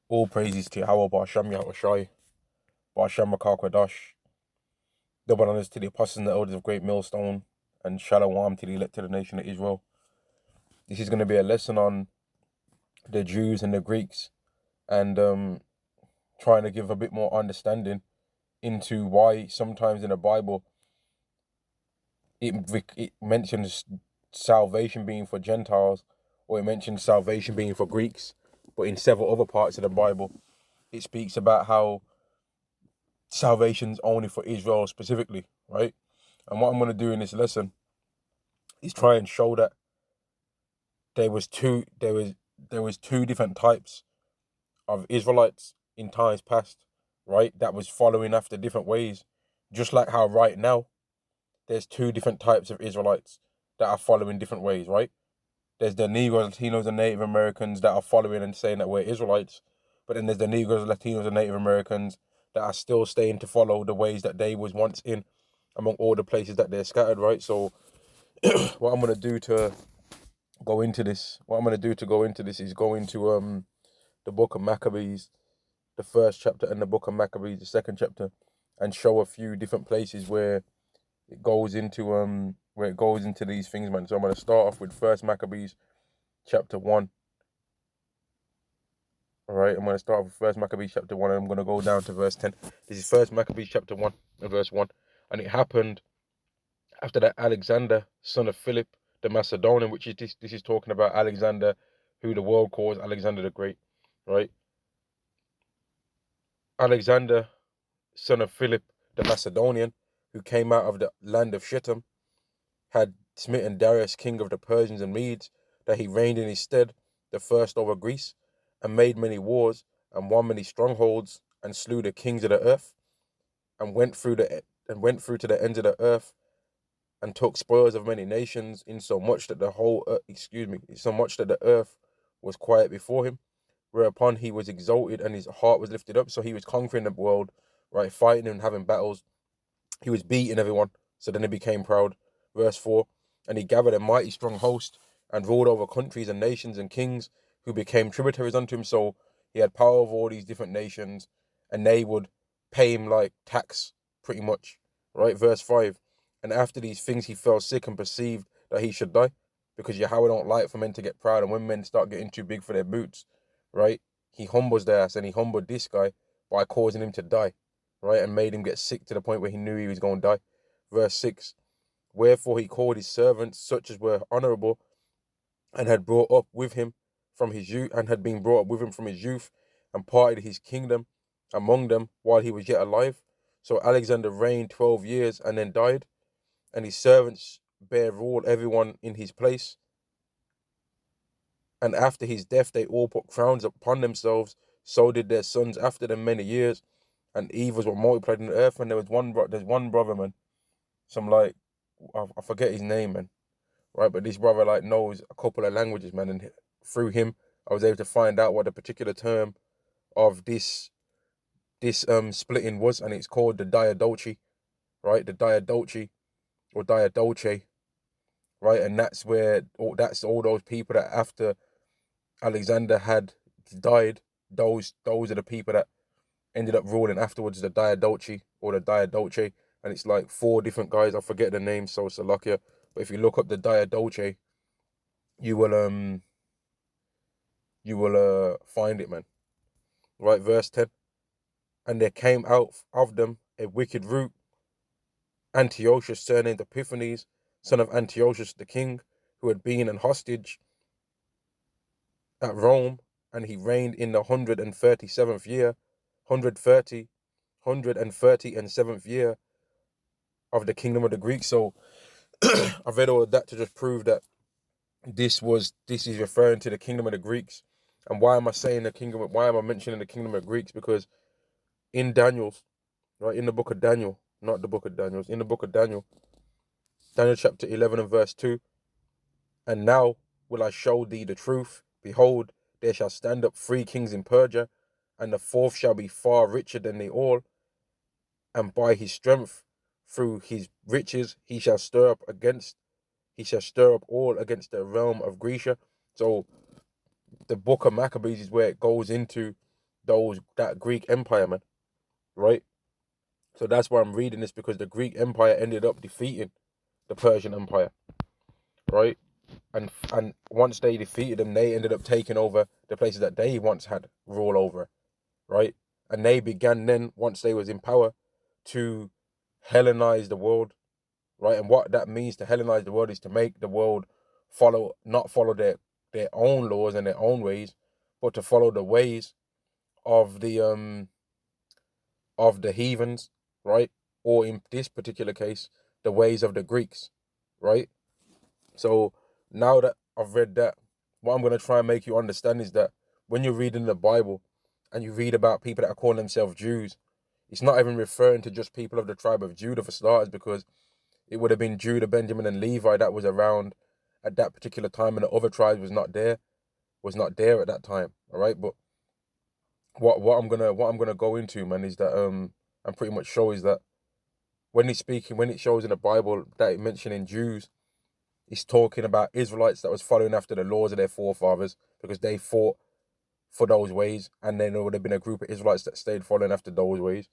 All praises to Yahweh Ba'Shem Yahushai, Ba'Shem Makar Kwadash. Double honors to the apostles and the elders of Great Millstone, and Shalom to the elect of the nation of Israel. This is going to be a lesson on the Jews and the Greeks, and trying to give a bit more understanding into why sometimes in the Bible it mentions salvation being for Gentiles, or it mentions salvation being for Greeks, but in several other parts of the Bible, it speaks about how salvation's only for Israel specifically, right? And what I'm going to do in this lesson is try and show that there was two different types of Israelites in times past, right? That was following after different ways, just like how right now there's two different types of Israelites that are following different ways, right? There's the Negroes, Latinos, and Native Americans that are following and saying that we're Israelites, but then there's the Negroes, Latinos, and Native Americans that are still staying to follow the ways that they was once in, among all the places that they're scattered, right? So what I'm gonna do to go into this, is go into the book of Maccabees, the first chapter, and the book of Maccabees, the second chapter, and show a few different places where it goes into these things, man. So I'm gonna start off with First Maccabees chapter 1. All right, I'm gonna start off with First Maccabees chapter 1, and I'm gonna go down to verse 10. This is First Maccabees chapter 1 and verse 1, and it happened after that Alexander, son of Philip the Macedonian, which is this is talking about Alexander, who the world calls Alexander the Great, right? Alexander, son of Philip the Macedonian, who came out of the land of Shittim, had smitten Darius, king of the Persians and Medes, that he reigned in his stead, the first over Greece, and made many wars, and won many strongholds, and slew the kings of the earth, and went through to the ends of the earth, and took spoils of many nations, insomuch that the earth was quiet before him. Whereupon he was exalted, and his heart was lifted up. So he was conquering the world, right, fighting and having battles. He was beating everyone. So then he became proud. Verse 4, and he gathered a mighty strong host, and ruled over countries and nations and kings, who became tributaries unto him. So he had power over all these different nations, and they would pay him like tax, pretty much, right? Verse 5, and after these things he fell sick, and perceived that he should die, because Yahweh don't like for men to get proud, and when men start getting too big for their boots, right, he humbles their ass, and he humbled this guy by causing him to die, right, and made him get sick to the point where he knew he was going to die. Verse 6, wherefore he called his servants, such as were honorable, and had brought up with him from his youth, and parted his kingdom among them while he was yet alive. So Alexander reigned 12 years and then died, and his servants bare rule everyone in his place. And after his death they all put crowns upon themselves, so did their sons after them many years, and evils were multiplied in the earth. And there's one brother, man, some like, I forget his name, man, right? But this brother like knows a couple of languages, man, and through him I was able to find out what the particular term of this splitting was, and it's called the Diadochi, right? The Diadochi or Diadoche, right? And that's all those people that after Alexander had died, those are the people that ended up ruling afterwards, the Diadochi or the Diadoche. And it's like four different guys. I forget the name, so Salakia. But if you look up the Diadoche, you will find it, man. Right, verse 10. And there came out of them a wicked root, Antiochus, surnamed Epiphanes, son of Antiochus the king, who had been an hostage at Rome, and he reigned in the 137th year, 137th year of the kingdom of the Greeks. So I've read all of that to just prove that this is referring to the kingdom of the Greeks. And why am I mentioning the kingdom of Greeks? Because in Daniel's, right, in the book of Daniel, not the book of Daniel's, in the book of Daniel, Daniel chapter 11 and verse 2, and now will I show thee the truth. Behold, there shall stand up 3 kings in Persia, and the fourth shall be far richer than they all, and by his strength, through his riches, he shall stir up all against the realm of Grecia. So the book of Maccabees is where it goes into that Greek Empire, man, right? So that's why I'm reading this, because the Greek Empire ended up defeating the Persian Empire, right? And once they defeated them, they ended up taking over the places that they once had rule over, right? And they began then, once they was in power, to Hellenize the world, right? And what that means to Hellenize the world is to make the world not follow their own laws and their own ways, but to follow the ways of the heathens, right? Or in this particular case, the ways of the Greeks, right? So now that I've read that, what I'm going to try and make you understand is that when you're reading the Bible and you read about people that are calling themselves Jews, it's not even referring to just people of the tribe of Judah for starters, because it would have been Judah, Benjamin, and Levi that was around at that particular time, and the other tribes was not there at that time. All right, but what I'm gonna go into, man, is that and pretty much show is that when it shows in the Bible that it mentioning Jews, it's talking about Israelites that was following after the laws of their forefathers, because they fought for those ways, and then there would have been a group of Israelites that stayed following after those ways.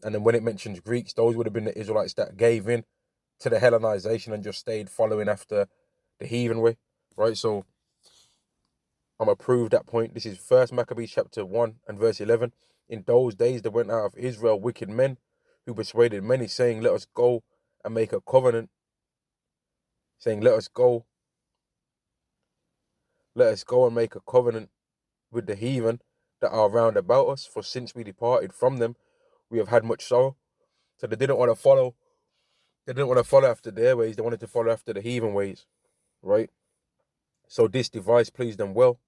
And then when it mentions Greeks, those would have been the Israelites that gave in to the Hellenization and just stayed following after the heathen way, right? So I'm gonna prove that point. This is First Maccabees chapter 1 and verse 11. In those days there went out of Israel wicked men who persuaded many, saying, let us go and make a covenant, saying, let us go and make a covenant with the heathen that are round about us, for since we departed from them, we have had much sorrow. So they didn't want to follow after their ways, they wanted to follow after the heathen ways, right? So this device pleased them well.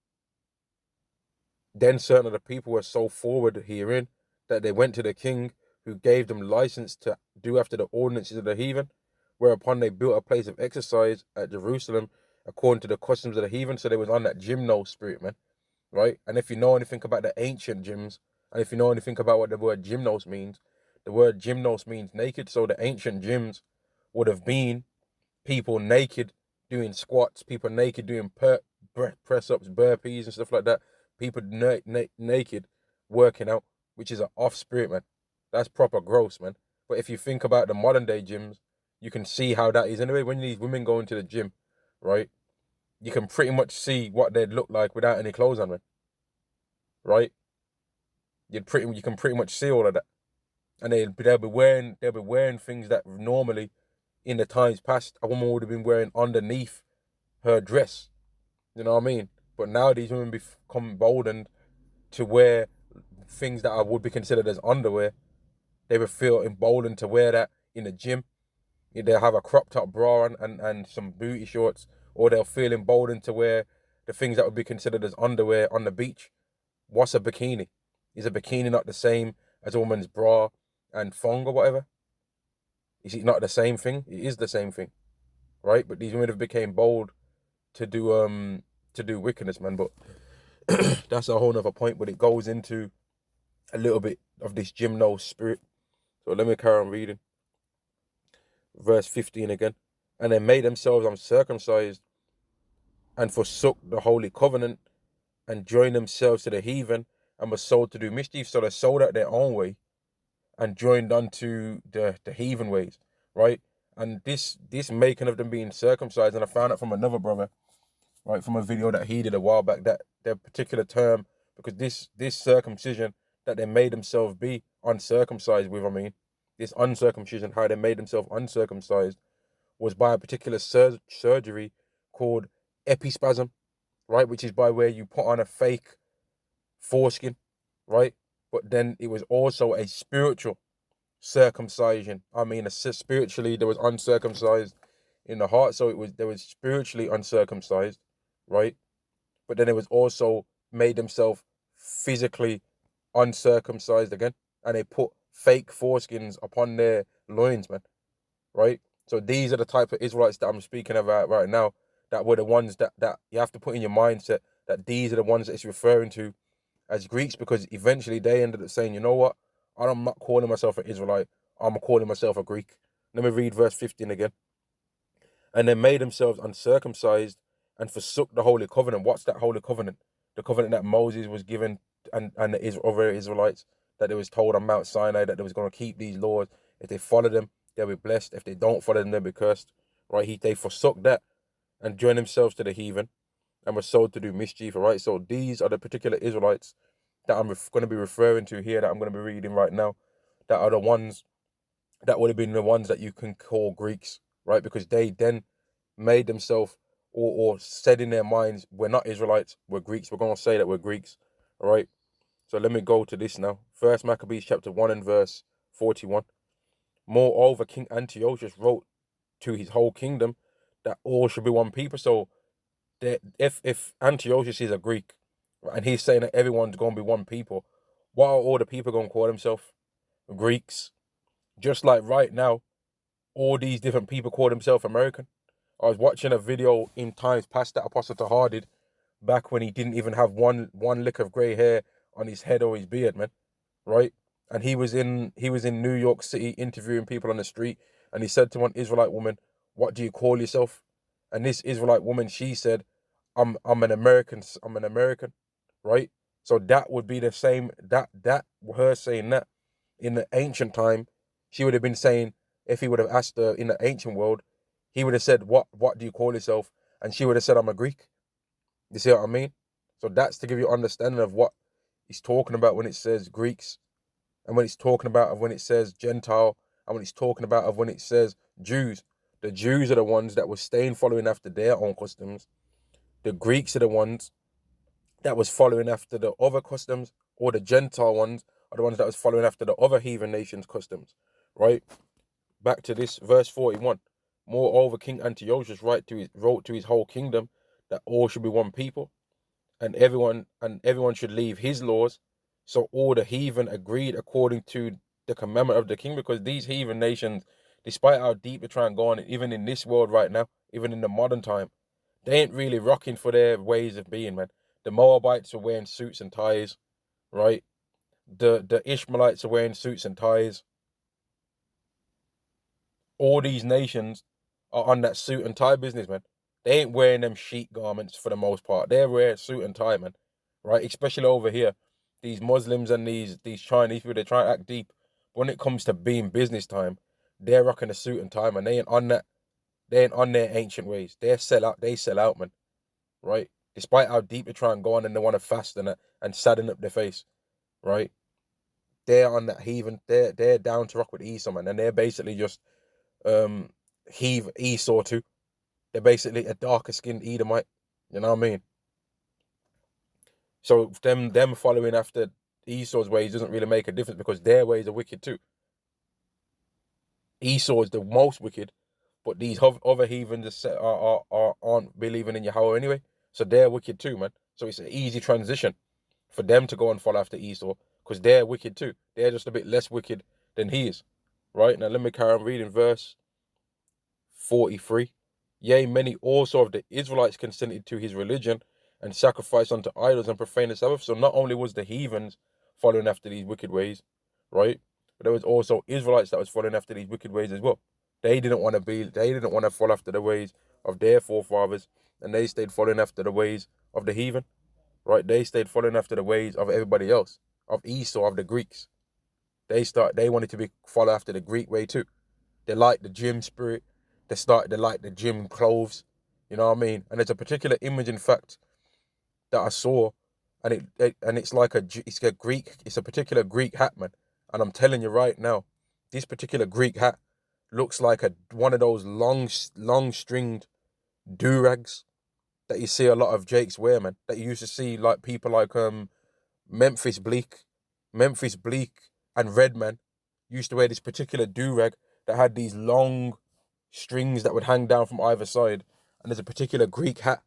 Then certain of the people were so forward herein that they went to the king, who gave them license to do after the ordinances of the heathen, whereupon they built a place of exercise at Jerusalem according to the customs of the heathen. So they was on that gymno spirit, man, right? And if you know anything about the ancient gyms, and if you know anything about what the word gymnos means, the word gymnos means naked. So the ancient gyms would have been people naked doing squats, people naked doing press ups, burpees, and stuff like that. People naked working out, which is an off spirit, man. That's proper gross, man. But if you think about the modern day gyms, you can see how that is. Anyway, when these women go into the gym, right, you can pretty much see what they'd look like without any clothes on, man. Right? You can pretty much see all of that, and they'll be wearing things that normally in the times past a woman would have been wearing underneath her dress. You know what I mean? But now these women become emboldened to wear things that would be considered as underwear. They would feel emboldened to wear that in the gym. They'll have a cropped up bra and some booty shorts, or they'll feel emboldened to wear the things that would be considered as underwear on the beach. What's a bikini? Is a bikini not the same as a woman's bra and thong or whatever? Is it not the same thing? It is the same thing, right? But these women have become bold to do wickedness, man. But that's a whole nother point. But it goes into a little bit of this gymno spirit. So let me carry on reading. Verse 15 again. And they made themselves uncircumcised and forsook the holy covenant and joined themselves to the heathen and were sold to do mischief. So they sold out their own way and joined unto the heathen ways, right? And this making of them being circumcised, and I found out from another brother, right, from a video that he did a while back, that their particular term, because this circumcision that they made themselves be uncircumcised with, I mean, this uncircumcision, how they made themselves uncircumcised, was by a particular surgery called epispasm, right, which is by where you put on a fake foreskin, right? But then it was also a spiritual circumcision. I mean, spiritually there was uncircumcised in the heart, so there was spiritually uncircumcised, right? But then it was also made themselves physically uncircumcised again, and they put fake foreskins upon their loins, man, right? So these are the type of Israelites that I'm speaking about right now, that were the ones that you have to put in your mindset, that these are the ones that it's referring to as Greeks, because eventually they ended up saying, you know what, I'm not calling myself an Israelite, I'm calling myself a Greek. Let me read verse 15 again. And they made themselves uncircumcised and forsook the holy covenant. What's that holy covenant? The covenant that Moses was given and the other Israelites, that they was told on Mount Sinai that they was going to keep these laws. If they follow them, they'll be blessed. If they don't follow them, they'll be cursed. Right? They forsook that and joined themselves to the heathen and were sold to do mischief. Right? So these are the particular Israelites that I'm going to be referring to here, that I'm going to be reading right now, that are the ones that would have been the ones that you can call Greeks, right? Because they then made themselves, or said in their minds, we're not Israelites, we're Greeks. We're going to say that we're Greeks, all right? So let me go to this now. First Maccabees chapter 1 and verse 41. Moreover, King Antiochus wrote to his whole kingdom that all should be one people. So if Antiochus is a Greek, and he's saying that everyone's going to be one people, what are all the people going to call themselves? Greeks. Just like right now, all these different people call themselves American. I was watching a video in times past that Apostle Tahar did, back when he didn't even have one lick of grey hair on his head or his beard, man. Right? And he was in New York City interviewing people on the street, and he said to one Israelite woman, "What do you call yourself?" And this Israelite woman, she said, I'm an American. I'm an American." Right? So that would be the same, that her saying that in the ancient time, she would have been saying, if he would have asked her in the ancient world, he would have said, what do you call yourself? And she would have said, I'm a Greek. You see what I mean? So that's to give you understanding of what he's talking about when it says Greeks, and when it's talking about of when it says Gentile, and when it's talking about of when it says Jews. The Jews are the ones that were staying following after their own customs. The Greeks are the ones that was following after the other customs, or the Gentile ones are the ones that was following after the other heathen nations' customs, right? Back to this, verse 41. Moreover, King Antiochus wrote to his whole kingdom that all should be one people, and everyone should leave his laws. So all the heathen agreed according to the commandment of the king, because these heathen nations, despite how deep they try and go on, even in this world right now, even in the modern time, they ain't really rocking for their ways of being, man. The Moabites are wearing suits and ties, right? The Ishmaelites are wearing suits and ties. All these nations are on that suit and tie business, man. They ain't wearing them chic garments for the most part. They're wearing suit and tie, man. Right? Especially over here. These Muslims and these Chinese people, they try to act deep. When it comes to being business time, they're rocking a suit and tie, man. They ain't on that. They ain't on their ancient ways. They sell out, man. Right? Despite how deep they try and go on and they want to fast and sadden up their face. Right? They're on that heathen. They're down to rock with Esau, man. And they're basically just Esau too. They're basically a darker skinned Edomite. You know what I mean? So them following after Esau's ways doesn't really make a difference, because their ways are wicked too. Esau is the most wicked, but these other heathens aren't believing in Yahweh anyway. So they're wicked too, man. So it's an easy transition for them to go and follow after Esau, because they're wicked too. They're just a bit less wicked than he is. Right? Now let me carry on reading verse 43. Yea, many also of the Israelites consented to his religion, and sacrificed unto idols and profaned the Sabbath. So not only was the heathens following after these wicked ways, right? But there was also Israelites that was following after these wicked ways as well. They didn't want to follow after the ways of their forefathers, and they stayed following after the ways of the heathen, right? They stayed following after the ways of everybody else, of Esau, of the Greeks. They wanted to be follow after the Greek way too. They like the gym spirit. They like the gym clothes. You know what I mean? And there's a particular image, in fact, that I saw, and it's like it's a particular Greek hat, man. And I'm telling you right now, this particular Greek hat looks like one of those long stringed do-rags that you see a lot of Jakes wear, man. That you used to see like people like Memphis Bleak, Memphis Bleak and Redman used to wear this particular do-rag that had these long strings that would hang down from either side. And there's a particular Greek hat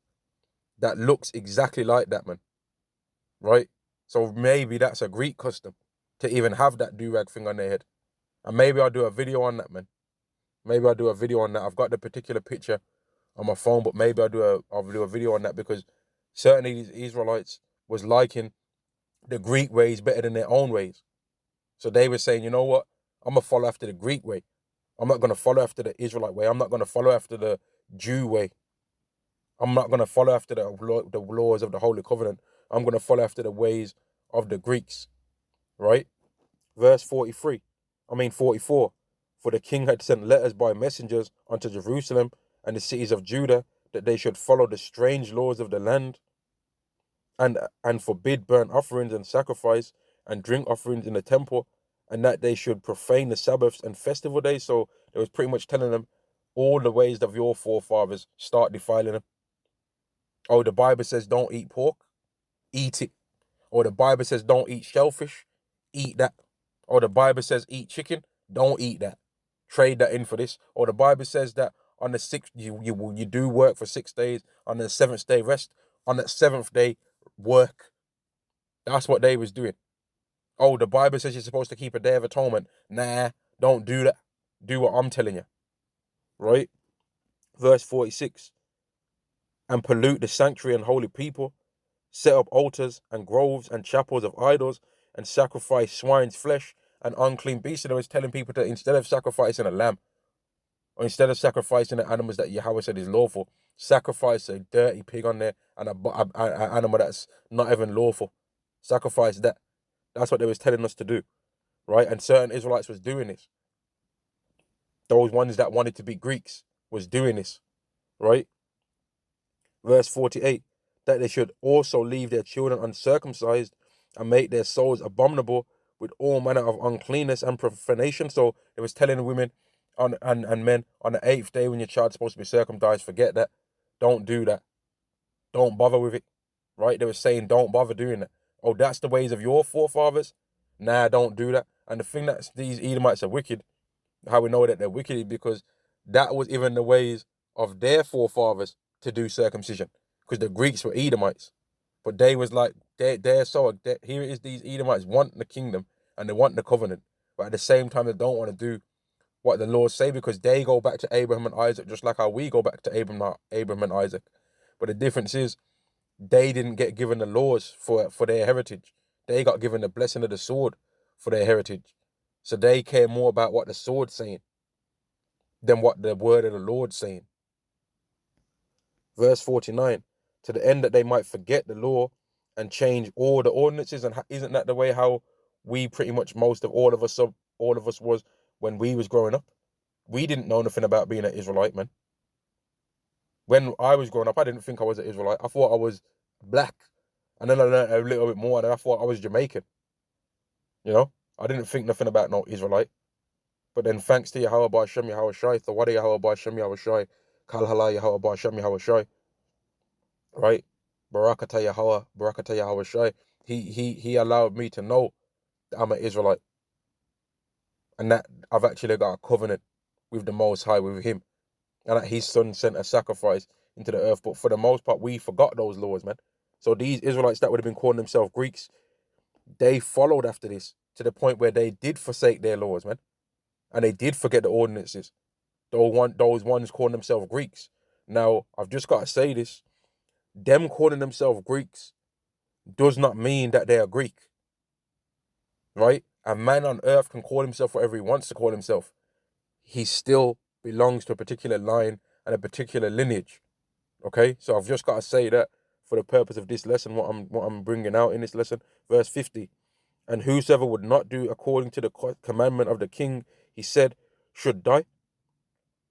that looks exactly like that, man. Right? So maybe that's a Greek custom to even have that do-rag thing on their head. And maybe I'll do a video on that, man. Maybe I'll do a video on that. I've got the particular picture on my phone, but maybe I'll do a video on that, because certainly these Israelites was liking the Greek ways better than their own ways. So they were saying, you know what? I'm going to follow after the Greek way. I'm not going to follow after the Israelite way. I'm not going to follow after the Jew way. I'm not going to follow after the laws of the Holy Covenant. I'm going to follow after the ways of the Greeks, right? Verse 44. For the king had sent letters by messengers unto Jerusalem and the cities of Judah that they should follow the strange laws of the land and forbid burnt offerings and sacrifice and drink offerings in the temple, and that they should profane the Sabbaths and festival days. So it was pretty much telling them all the ways of your forefathers, start defiling them. Oh, the Bible says don't eat pork, eat it. Or the Bible says don't eat shellfish, eat that. Or the Bible says eat chicken, don't eat that. Trade that in for this. Or the Bible says that on the sixth you do work for 6 days, on the seventh day rest, on the seventh day work. That's what they was doing. Oh, the Bible says you're supposed to keep a day of atonement. Nah, don't do that. Do what I'm telling you. Right? Verse 46. And pollute the sanctuary and holy people, set up altars and groves and chapels of idols, and sacrifice swine's flesh and unclean beasts. And I was telling people that instead of sacrificing a lamb, or instead of sacrificing the animals that Yahweh said is lawful, sacrifice a dirty pig on there and an animal that's not even lawful. Sacrifice that. That's what they was telling us to do, right? And certain Israelites was doing this. Those ones that wanted to be Greeks was doing this, right? Verse 48, that they should also leave their children uncircumcised and make their souls abominable with all manner of uncleanness and profanation. So it was telling the women and men on the 8th day when your child's supposed to be circumcised, forget that. Don't do that. Don't bother with it, right? They were saying don't bother doing that. Oh, that's the ways of your forefathers? Nah, don't do that. And the thing that these Edomites are wicked, how we know that they're wicked is because that was even the ways of their forefathers to do circumcision, because the Greeks were Edomites, but they was like they're so here it is, these Edomites want the kingdom and they want the covenant, but at the same time they don't want to do what the laws say because they go back to Abraham and Isaac just like how we go back to Abraham and Isaac. But the difference is they didn't get given the laws for their heritage. They got given the blessing of the sword for their heritage. So they care more about what the sword's saying than what the word of the Lord's saying. Verse 49, to the end that they might forget the law and change all the ordinances. And isn't that the way how we pretty much most of all of us was when we was growing up? We didn't know nothing about being an Israelite, man. When I was growing up, I didn't think I was an Israelite. I thought I was black. And then I learned a little bit more and I thought I was Jamaican. You know? I didn't think nothing about no Israelite. But then thanks to Yahweh Ba'Shem Yahweh Shai, Thawada Yahweh Ba'Shem Yahweh Shai, Kalhala Yahweh Ba'Shem Yahweh Shai, right? Barakata Yahweh Shai. He allowed me to know that I'm an Israelite. And that I've actually got a covenant with the Most High, with him. And that his son sent a sacrifice into the earth. But for the most part, we forgot those laws, man. So these Israelites that would have been calling themselves Greeks, they followed after this to the point where they did forsake their laws, man. And they did forget the ordinances. Those ones calling themselves Greeks. Now, I've just got to say this. Them calling themselves Greeks does not mean that they are Greek. Right? A man on earth can call himself whatever he wants to call himself. He still belongs to a particular line and a particular lineage. Okay? So I've just got to say that for the purpose of this lesson, what I'm bringing out in this lesson. Verse 50. And whosoever would not do according to the commandment of the king, he said, should die.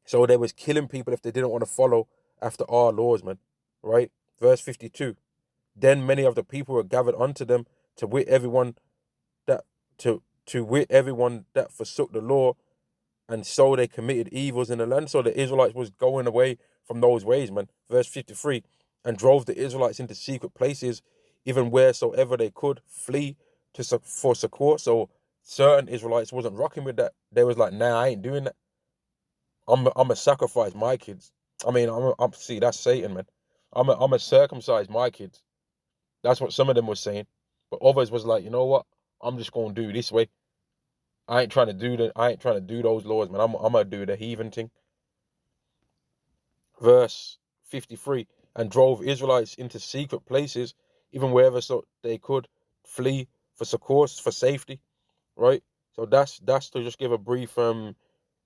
So they was killing people if they didn't want to follow after our laws, man. Right? Verse 52. Then many of the people were gathered unto them to wit everyone that forsook the law, and so they committed evils in the land. So the Israelites was going away from those ways, man. Verse 53. And drove the Israelites into secret places, even wheresoever they could flee for succor. So certain Israelites wasn't rocking with that. They was like, nah, I ain't doing that. I'm a sacrifice my kids. I mean, I'm see, that's Satan, man. I'm a circumcise my kids. That's what some of them was saying. But others was like, you know what? I'm just gonna do this way. I ain't trying to do those laws, man. I'm gonna do the heathen thing. Verse 53, and drove Israelites into secret places, even wherever so they could flee for succor, for safety, right? So that's to just give a brief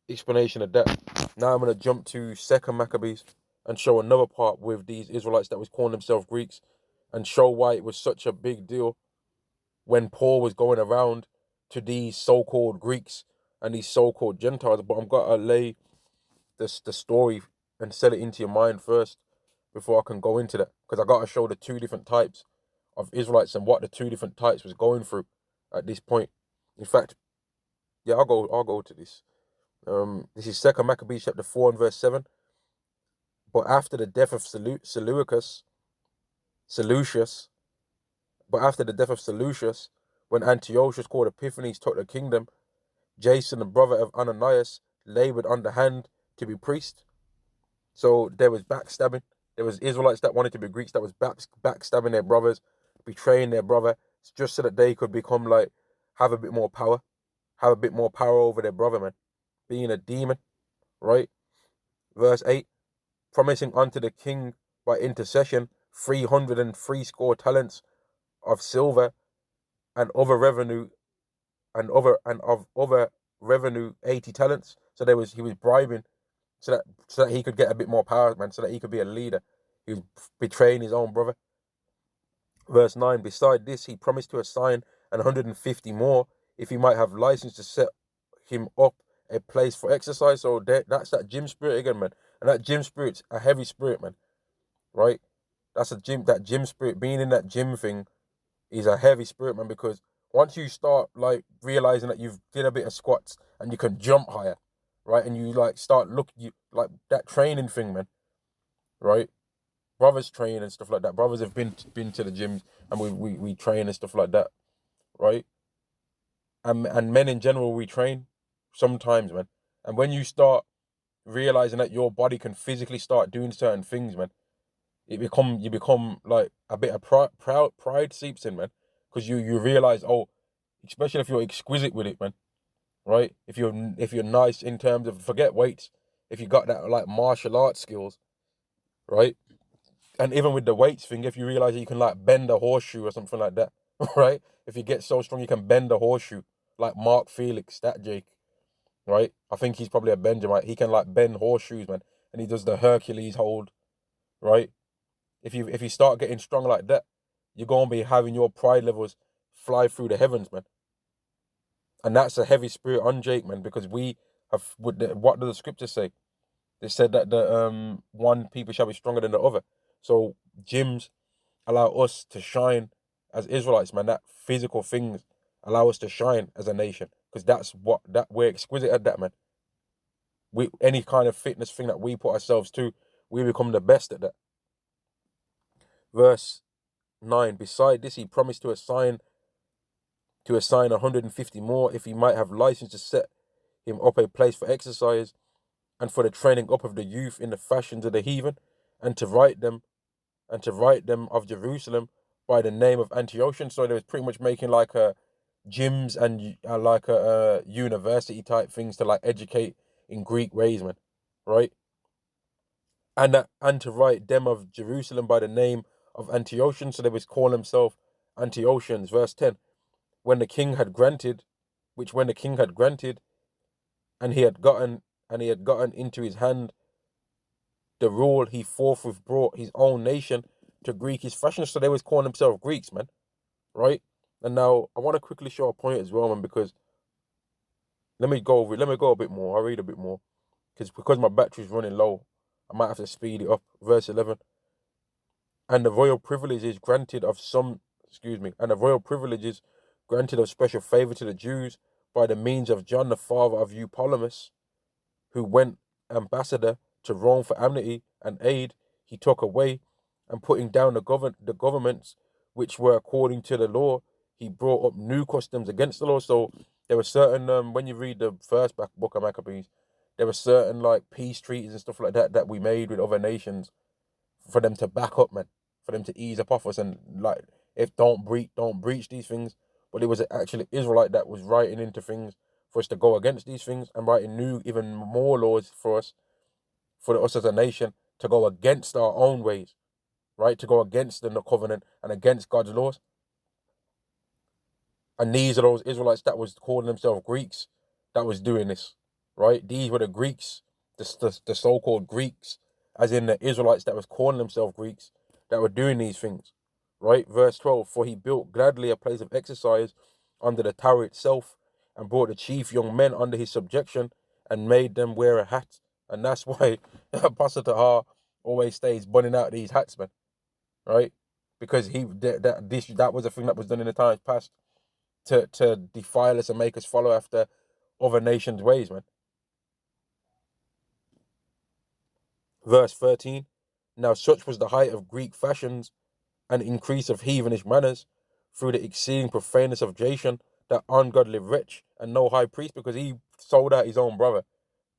explanation of that. Now I'm gonna jump to Second Maccabees and show another part with these Israelites that was calling themselves Greeks, and show why it was such a big deal when Paul was going around to these so-called Greeks and these so-called Gentiles. But I'm gonna lay the story and set it into your mind first before I can go into that, because I gotta show the two different types of Israelites and what the two different types was going through at this point. In fact, yeah, I'll go to this. This is 2 Maccabees chapter 4 and verse 7. But after the death of Seleucus, when Antiochus called Epiphanes took the kingdom, Jason, the brother of Ananias, labored underhand to be priest. So there was backstabbing. There was Israelites that wanted to be Greeks that was backstabbing their brothers, betraying their brother, just so that they could become like, have a bit more power over their brother, man. Being a demon, right? Verse 8, promising unto the king by intercession 360 talents of silver and other revenue and of other revenue 80 talents. So he was bribing so that he could get a bit more power, man, so that he could be a leader. He was betraying his own brother. Verse 9, beside this, he promised to assign 150 more if he might have license to set him up a place for exercise. So that's that gym spirit again, man. And that gym spirit's a heavy spirit, man. Right? That gym spirit, being in that gym thing is a heavy spirit, man, because once you start like realizing that you've did a bit of squats and you can jump higher, right? And you like start you like that training thing, man, right? Brothers train and stuff like that. Brothers have been to the gyms and we train and stuff like that, right? And men in general, we train sometimes, man. And when you start realizing that your body can physically start doing certain things, man, you become like a bit of pride seeps in, man, because you realize, oh, especially if you're exquisite with it, man, right? If you're nice in terms of, forget weights, if you got that like martial arts skills, right? And even with the weights thing, if you realize that you can like bend a horseshoe or something like that, right? If you get so strong you can bend a horseshoe, like Mark Felix, that Jake, right? I think he's probably a Benjamite. He can like bend horseshoes, man, and he does the Hercules hold, right? If you start getting strong like that, you're gonna be having your pride levels fly through the heavens, man. And that's a heavy spirit on Jake, man, because we have what do the scriptures say? They said that the one people shall be stronger than the other. So gyms allow us to shine as Israelites, man. That physical things allow us to shine as a nation, because we're exquisite at that, man. We any kind of fitness thing that we put ourselves to, we become the best at that. Verse 9. Beside this, he promised to assign 150 more if he might have license to set him up a place for exercise and for the training up of the youth in the fashions of the heathen, and to write them of Jerusalem by the name of Antiochus. So they was pretty much making like a gyms and like a university type things to like educate in Greek ways, man, right? And to write them of Jerusalem by the name of Antiochus. So they was calling himself Antiochus. Verse 10. When the king had granted, and he had gotten into his hand the rule, he forthwith brought his own nation to Greekish fashion. So they was calling themselves Greeks, man, right? And now I want to quickly show a point as well, man, because let me go a bit more. I'll read a bit more because my battery's running low. I might have to speed it up. Verse 11. And the royal privileges granted of special favor to the Jews by the means of John, the father of Eupolemus, who went ambassador to Rome for amity and aid, he took away, and putting down the governments which were according to the law, he brought up new customs against the law. So there were certain, when you read the first book of Maccabees, there were certain like peace treaties and stuff like that we made with other nations for them to back up, man, for them to ease up off us and like, if don't breach these things. But it was actually Israelite that was writing into things for us to go against these things and writing new, even more laws for us as a nation to go against our own ways, right? To go against the covenant and against God's laws. And these are those Israelites that was calling themselves Greeks that was doing this, right? These were the Greeks, the so-called Greeks, as in the Israelites that was calling themselves Greeks that were doing these things, Right? Verse 12, for he built gladly a place of exercise under the tower itself, and brought the chief young men under his subjection, and made them wear a hat. And that's why Apostle Tahar always stays bunning out these hats, man. Right? Because that was a thing that was done in the times past to defile us and make us follow after other nations' ways, man. Verse 13, now such was the height of Greek fashions and increase of heathenish manners through the exceeding profaneness of Jason, that ungodly wretch, and no high priest, because he sold out his own brother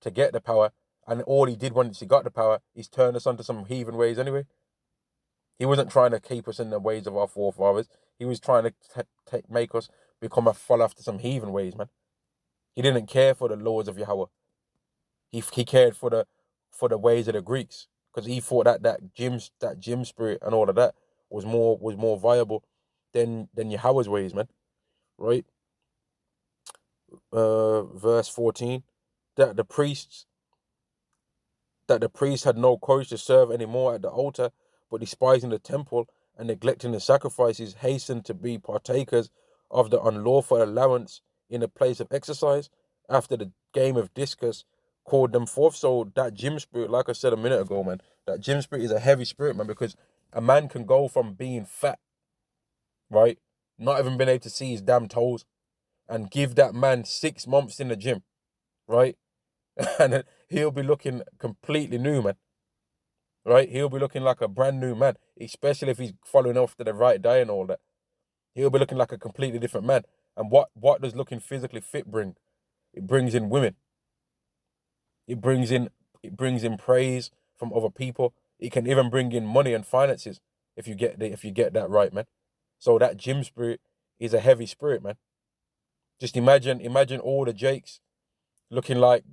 to get the power, and all he did once he got the power is turn us onto some heathen ways anyway. He wasn't trying to keep us in the ways of our forefathers. He was trying to make us become a fall after some heathen ways, man. He didn't care for the laws of Yahweh. He cared for the ways of the Greeks, because he thought that gym spirit and all of that was more viable than Yahweh's ways, man. Right? Verse 14, that the priests had no courage to serve any more at the altar, but despising the temple and neglecting the sacrifices, hastened to be partakers of the unlawful allowance in a place of exercise after the game of discus called them forth. So that gym spirit, like I said a minute ago, man, that gym spirit is a heavy spirit, man, because a man can go from being fat, right, not even being able to see his damn toes, and give that man 6 months in the gym, right, and he'll be looking completely new, man. Right? He'll be looking like a brand new man, especially if he's following after the right diet and all that. He'll be looking like a completely different man. And what does looking physically fit bring? It brings in women. It brings in praise from other people. It can even bring in money and finances if you get that right, man. So that gym spirit is a heavy spirit, man. Just imagine all the Jakes looking like,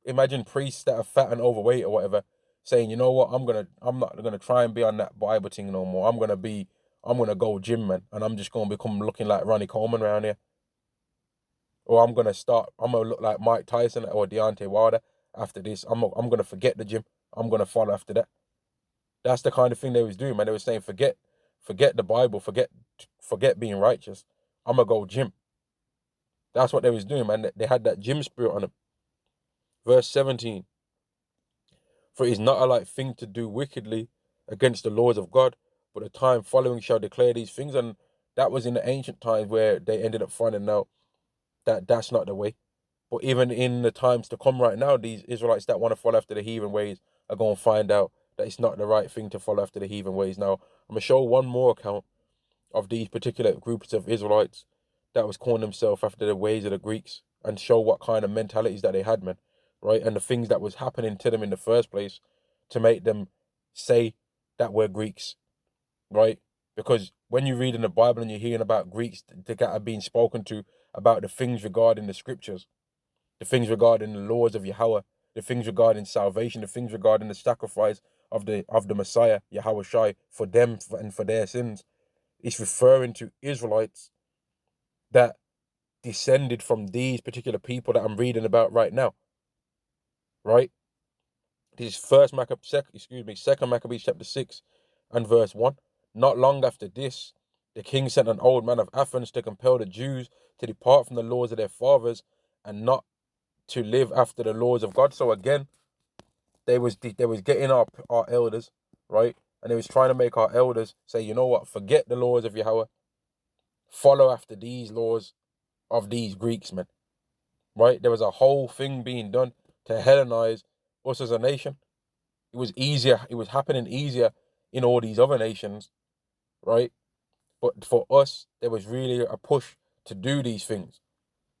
imagine priests that are fat and overweight or whatever, saying, you know what, I'm not gonna try and be on that Bible thing no more. I'm gonna go gym, man, and I'm just gonna become looking like Ronnie Coleman around here. Or I'm gonna look like Mike Tyson or Deontay Wilder after this. I'm gonna forget the gym. I'm gonna follow after that. That's the kind of thing they was doing, man. They were saying, forget the Bible, forget being righteous. I'm gonna go gym. That's what they was doing, man. They had that gym spirit on them. Verse 17. For it is not a light thing to do wickedly against the laws of God, but the time following shall declare these things. And that was in the ancient times where they ended up finding out that that's not the way. But even in the times to come right now, these Israelites that want to follow after the heathen ways are going to find out that it's not the right thing to follow after the heathen ways. Now, I'm going to show one more account of these particular groups of Israelites that was calling themselves after the ways of the Greeks, and show what kind of mentalities that they had, man, right? And the things that was happening to them in the first place to make them say that we're Greeks, right? Because when you read in the Bible and you're hearing about Greeks that are being spoken to about the things regarding the scriptures, the things regarding the laws of Yahweh, the things regarding salvation, the things regarding the sacrifice of the Messiah, Yahweh Shai, for them and for their sins, it's referring to Israelites that descended from these particular people that I'm reading about right now, right? This is Second Maccabees chapter 6 and verse 1. Not long after this, the king sent an old man of Athens to compel the Jews to depart from the laws of their fathers and not to live after the laws of God. So again, they was getting our elders, right? And they was trying to make our elders say, you know what, forget the laws of Yahweh, follow after these laws of these Greeks, man. Right? There was a whole thing being done to Hellenize us as a nation. It was easier. It was happening easier in all these other nations, right? But for us, there was really a push to do these things,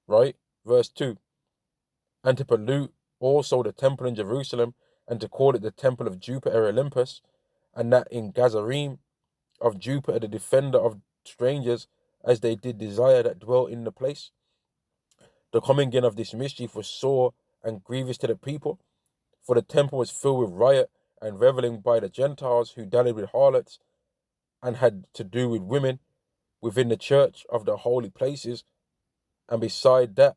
right? Verse 2, and to pollute also the temple in Jerusalem, and to call it the temple of Jupiter Olympus, and that in Gazarim of Jupiter, the defender of strangers, as they did desire that dwell in the place. The coming in of this mischief was sore and grievous to the people, for the temple was filled with riot and reveling by the Gentiles who dallied with harlots and had to do with women within the church of the holy places, and beside that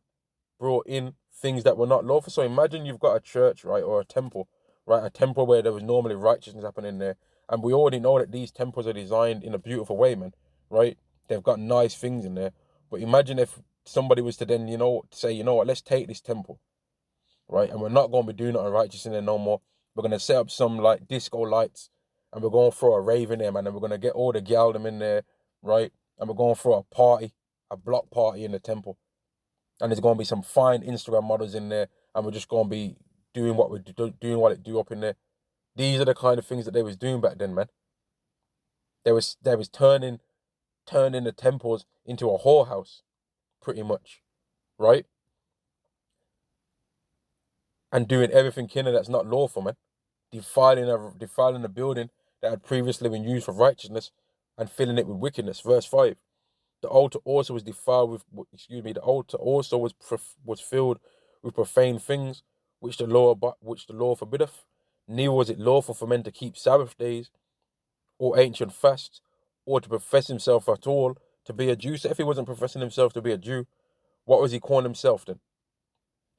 brought in things that were not lawful. So imagine you've got a church, right, or a temple, right, a temple where there was normally righteousness happening there, And we already know that these temples are designed in a beautiful way, man, right? They've got nice things in there. But imagine if somebody was to then, say, you know what, let's take this temple, right? And we're not going to be doing it unrighteous in there no more. We're going to set up some like disco lights, and we're going to throw a rave in there, man. And we're going to get all the gal them in there, right? And we're going to throw a party, a block party in the temple. And there's going to be some fine Instagram models in there. And we're just going to be doing what we doing what it do up in there. These are the kind of things that they was doing back then, man. They was turning the temples into a whorehouse, pretty much, right? And doing everything in it that's not lawful, man. Defiling a building that had previously been used for righteousness and filling it with wickedness. Verse 5. The altar also was defiled with, the altar also was filled with profane things, which the law forbiddeth. Neither was it lawful for men to keep Sabbath days, or ancient fasts, or to profess himself at all to be a Jew. So if he wasn't professing himself to be a Jew, what was he calling himself then?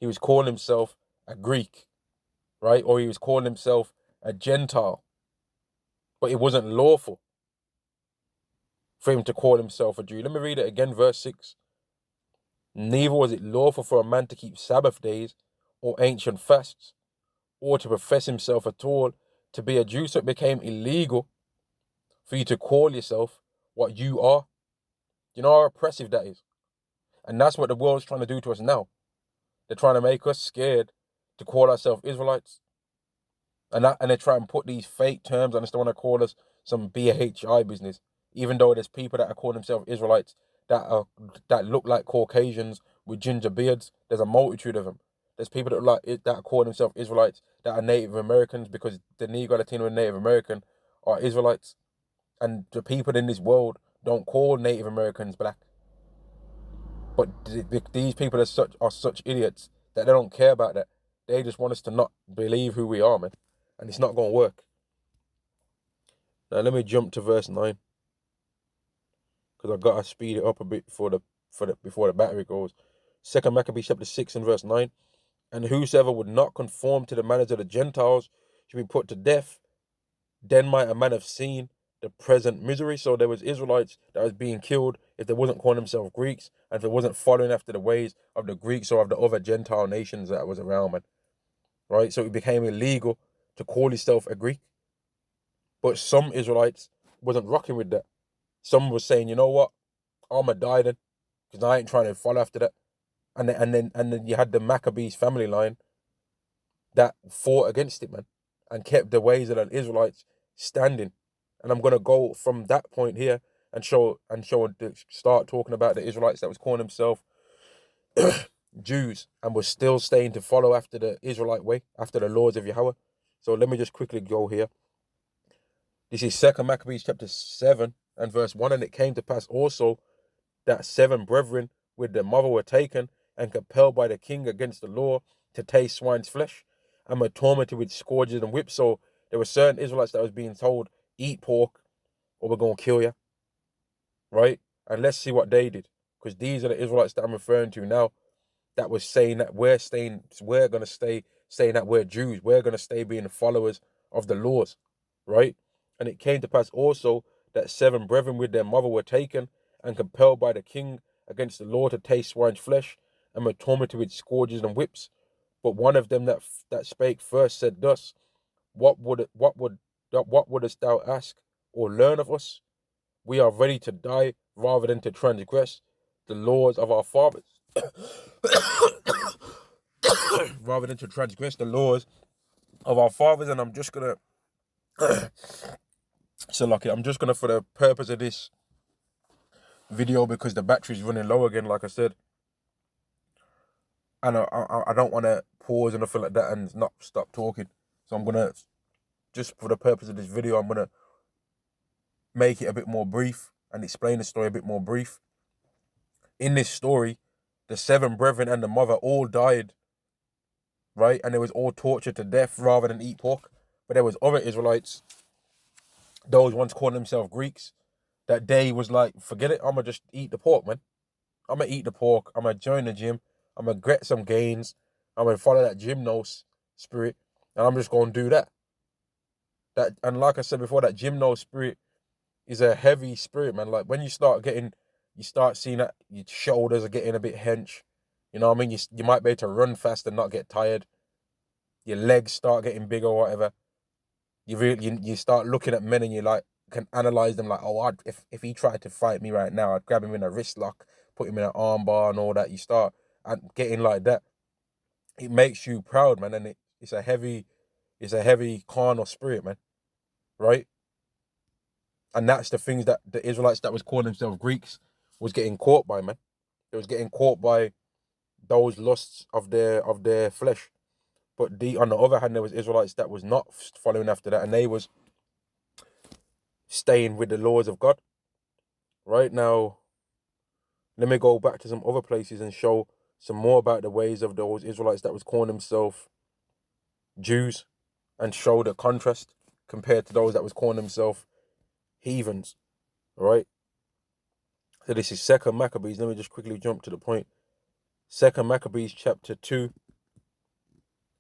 He was calling himself a Greek, right? Or he was calling himself a Gentile. But it wasn't lawful for him to call himself a Jew. Let me read it again, verse 6. Neither was it lawful for a man to keep Sabbath days or ancient fasts, or to profess himself at all to be a Jew. So it became illegal for you to call yourself what you are. You know how oppressive that is? And that's what the world's trying to do to us now. They're trying to make us scared to call ourselves Israelites. And they try and put these fake terms on us. They want to call us some BHI business. Even though there's people that are calling themselves Israelites that look like Caucasians with ginger beards. There's a multitude of them. There's people that call themselves Israelites that are Native Americans, because the Negro, Latino, and Native American are Israelites. And the people in this world don't call Native Americans black. But these people are such idiots that they don't care about that. They just want us to not believe who we are, man. And it's not going to work. Now let me jump to verse 9, because I've got to speed it up a bit before the battery goes. 2 Maccabees chapter 6 and verse 9. And whosoever would not conform to the manners of the Gentiles should be put to death. Then might a man have seen the present misery. So there was Israelites that was being killed if they wasn't calling themselves Greeks, and if they wasn't following after the ways of the Greeks or of the other Gentile nations that was around, man. Right? So it became illegal to call yourself a Greek. But some Israelites wasn't rocking with that. Some was saying, you know what, I'ma die then, because I ain't trying to follow after that. And then you had the Maccabees family line that fought against it, man, and kept the ways of the Israelites standing. And I'm gonna go from that point here and start talking about the Israelites that was calling themselves Jews and was still staying to follow after the Israelite way, after the laws of Yahweh. So let me just quickly go here. This is 2 Maccabees chapter 7 and verse 1. And it came to pass also that 7 brethren with their mother were taken and compelled by the king against the law to taste swine's flesh, and were tormented with scourges and whips. So there were certain Israelites that was being told, eat pork or we're going to kill you, right? And let's see what they did, because these are the Israelites that I'm referring to now, that was saying that we're going to stay saying that we're Jews. We're going to stay being followers of the laws, right? And it came to pass also that 7 brethren with their mother were taken and compelled by the king against the law to taste swine's flesh, and were tormented with scourges and whips. But one of them that spake first said thus, what wouldest thou ask or learn of us? We are ready to die rather than to transgress the laws of our fathers. Rather than to transgress the laws of our fathers. And I'm just gonna I'm just gonna, for the purpose of this video, because the battery's running low again, like I said, and I don't want to pause or nothing like that and not stop talking. So I'm gonna, just for the purpose of this video, I'm gonna make it a bit more brief and explain the story a bit more brief. In this story, the 7 brethren and the mother all died, right? And they was all tortured to death rather than eat pork. But there was other Israelites, those ones calling themselves Greeks, that day was like, forget it, I'm going to just eat the pork, man. I'm going to eat the pork. I'm going to join the gym. I'm going to get some gains. I'm going to follow that gymnos spirit. And I'm just going to do that. That, and like I said before, that gymno spirit is a heavy spirit, man. Like when you start seeing that your shoulders are getting a bit hench. You know what I mean? You might be able to run fast and not get tired. Your legs start getting bigger or whatever. You start looking at men and you like can analyze them like, oh, if he tried to fight me right now, I'd grab him in a wrist lock, put him in an arm bar and all that. You start and getting like that. It makes you proud, man, and it's a heavy carnal spirit, man, right? And that's the things that the Israelites that was calling themselves Greeks was getting caught by, man. They was getting caught by those lusts of their flesh. But on the other hand, there was Israelites that was not following after that, and they was staying with the laws of God. Right now, let me go back to some other places and show some more about the ways of those Israelites that was calling themselves Jews, and show the contrast compared to those that was calling themselves heathens. Right? So this is Second Maccabees. Let me just quickly jump to the point. Second Maccabees chapter 2